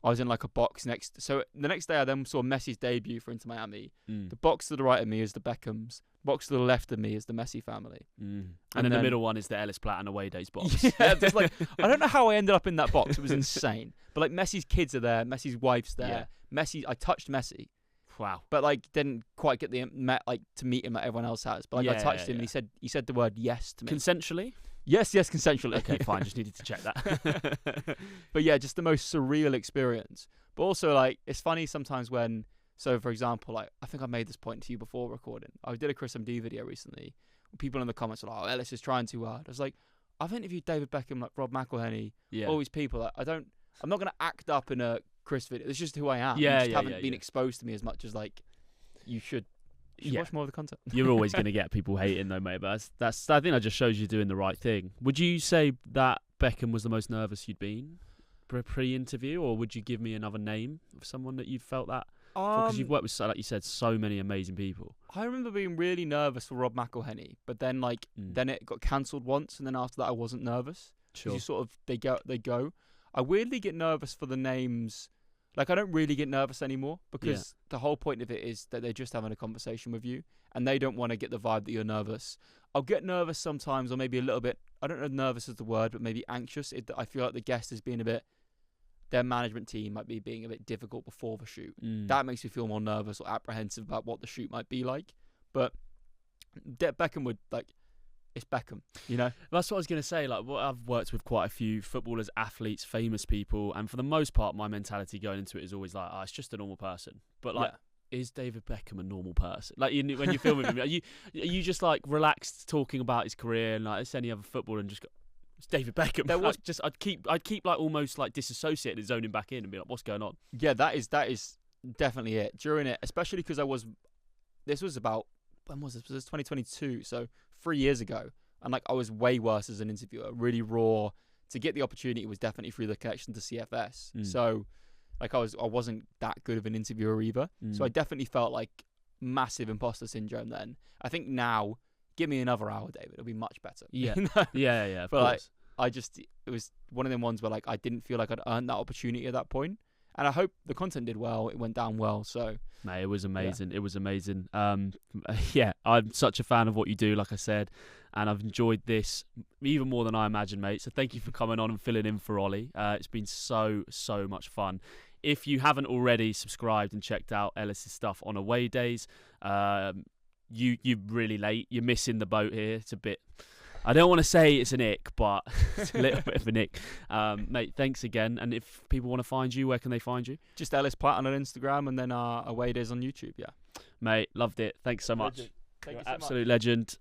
B: I was in like a box So the next day I then saw Messi's debut for Inter Miami. The box to the right of me is the Beckhams. Box to the left of me is the Messi family.
A: And then the middle one is the Ellis Platten away days box.
B: Yeah, just like, I don't know how I ended up in that box. It was insane. But like, Messi's kids are there. Messi's wife's there. Messi, I touched Messi.
A: Wow.
B: But like didn't quite get to meet him like everyone else has. But like I touched him and he said the word yes to me.
A: Consensually?
B: Yes, consensually.
A: Okay, fine. Just needed to check that.
B: But yeah, just the most surreal experience. But also like it's funny sometimes when, so for example, like I think I made this point to you before recording. I did a Chris MD video recently. People in the comments were like, "Oh, Ellis is trying too hard." I was like, I've interviewed David Beckham, like Rob McElhenney, all these people. Like, I'm not gonna act up in a Chris video. It's just who I am. You just haven't been exposed to me as much as like you should. You should watch more of the content.
A: You're always going to get people hating though, mate. But that's I think that just shows you doing the right thing. Would you say that Beckham was the most nervous you'd been pre-interview, or would you give me another name of someone that you felt that? Because you've worked with, like you said, so many amazing people. I
B: remember being really nervous for Rob McElhenney, but then then it got cancelled once, and then after that I wasn't nervous.
A: Sure.
B: You sort of they go. I weirdly get nervous for the names. Like, I don't really get nervous anymore because the whole point of it is that they're just having a conversation with you and they don't want to get the vibe that you're nervous. I'll get nervous sometimes, or maybe a little bit, I don't know if nervous is the word, but maybe anxious. I feel like the guest is being their management team might be being a bit difficult before the shoot. That makes me feel more nervous or apprehensive about what the shoot might be like. But Beckham would, it's Beckham, you know?
A: That's what I was going to say. Like, I've worked with quite a few footballers, athletes, famous people, and for the most part, my mentality going into it is always like, it's just a normal person. But is David Beckham a normal person? Like, when you're filming him, are you just like relaxed talking about his career and like it's any other footballer and just go, it's David Beckham? I'd keep like almost like disassociated and zoning back in and be like, what's going on?
B: Yeah, that is definitely it. During it, especially because this was about, when was this? Was this 2022? So 3 years ago. And like I was way worse as an interviewer, really raw. To get the opportunity was definitely through the connection to CFS. So like I wasn't that good of an interviewer either. So I definitely felt like massive imposter syndrome then. I think now, give me another hour, David, it'll be much better.
A: Yeah.
B: You know?
A: Yeah, of
B: course. Like, it was one of them ones where like I didn't feel like I'd earned that opportunity at that point. And I hope the content did well. It went down well. So,
A: mate, it was amazing. Yeah. It was amazing. Yeah, I'm such a fan of what you do, like I said, and I've enjoyed this even more than I imagined, mate. So thank you for coming on and filling in for Ollie. It's been so much fun. If you haven't already subscribed and checked out Ellis's stuff on away days, you're really late. You're missing the boat here. It's a bit. I don't want to say it's an ick, but it's a little bit of an ick. Mate, thanks again. And if people want to find you, where can they find you?
B: Just Ellis Platten on Instagram and then our away days on YouTube, yeah.
A: Mate, loved it. Thanks so much.
B: Thank you
A: so absolute much. Legend.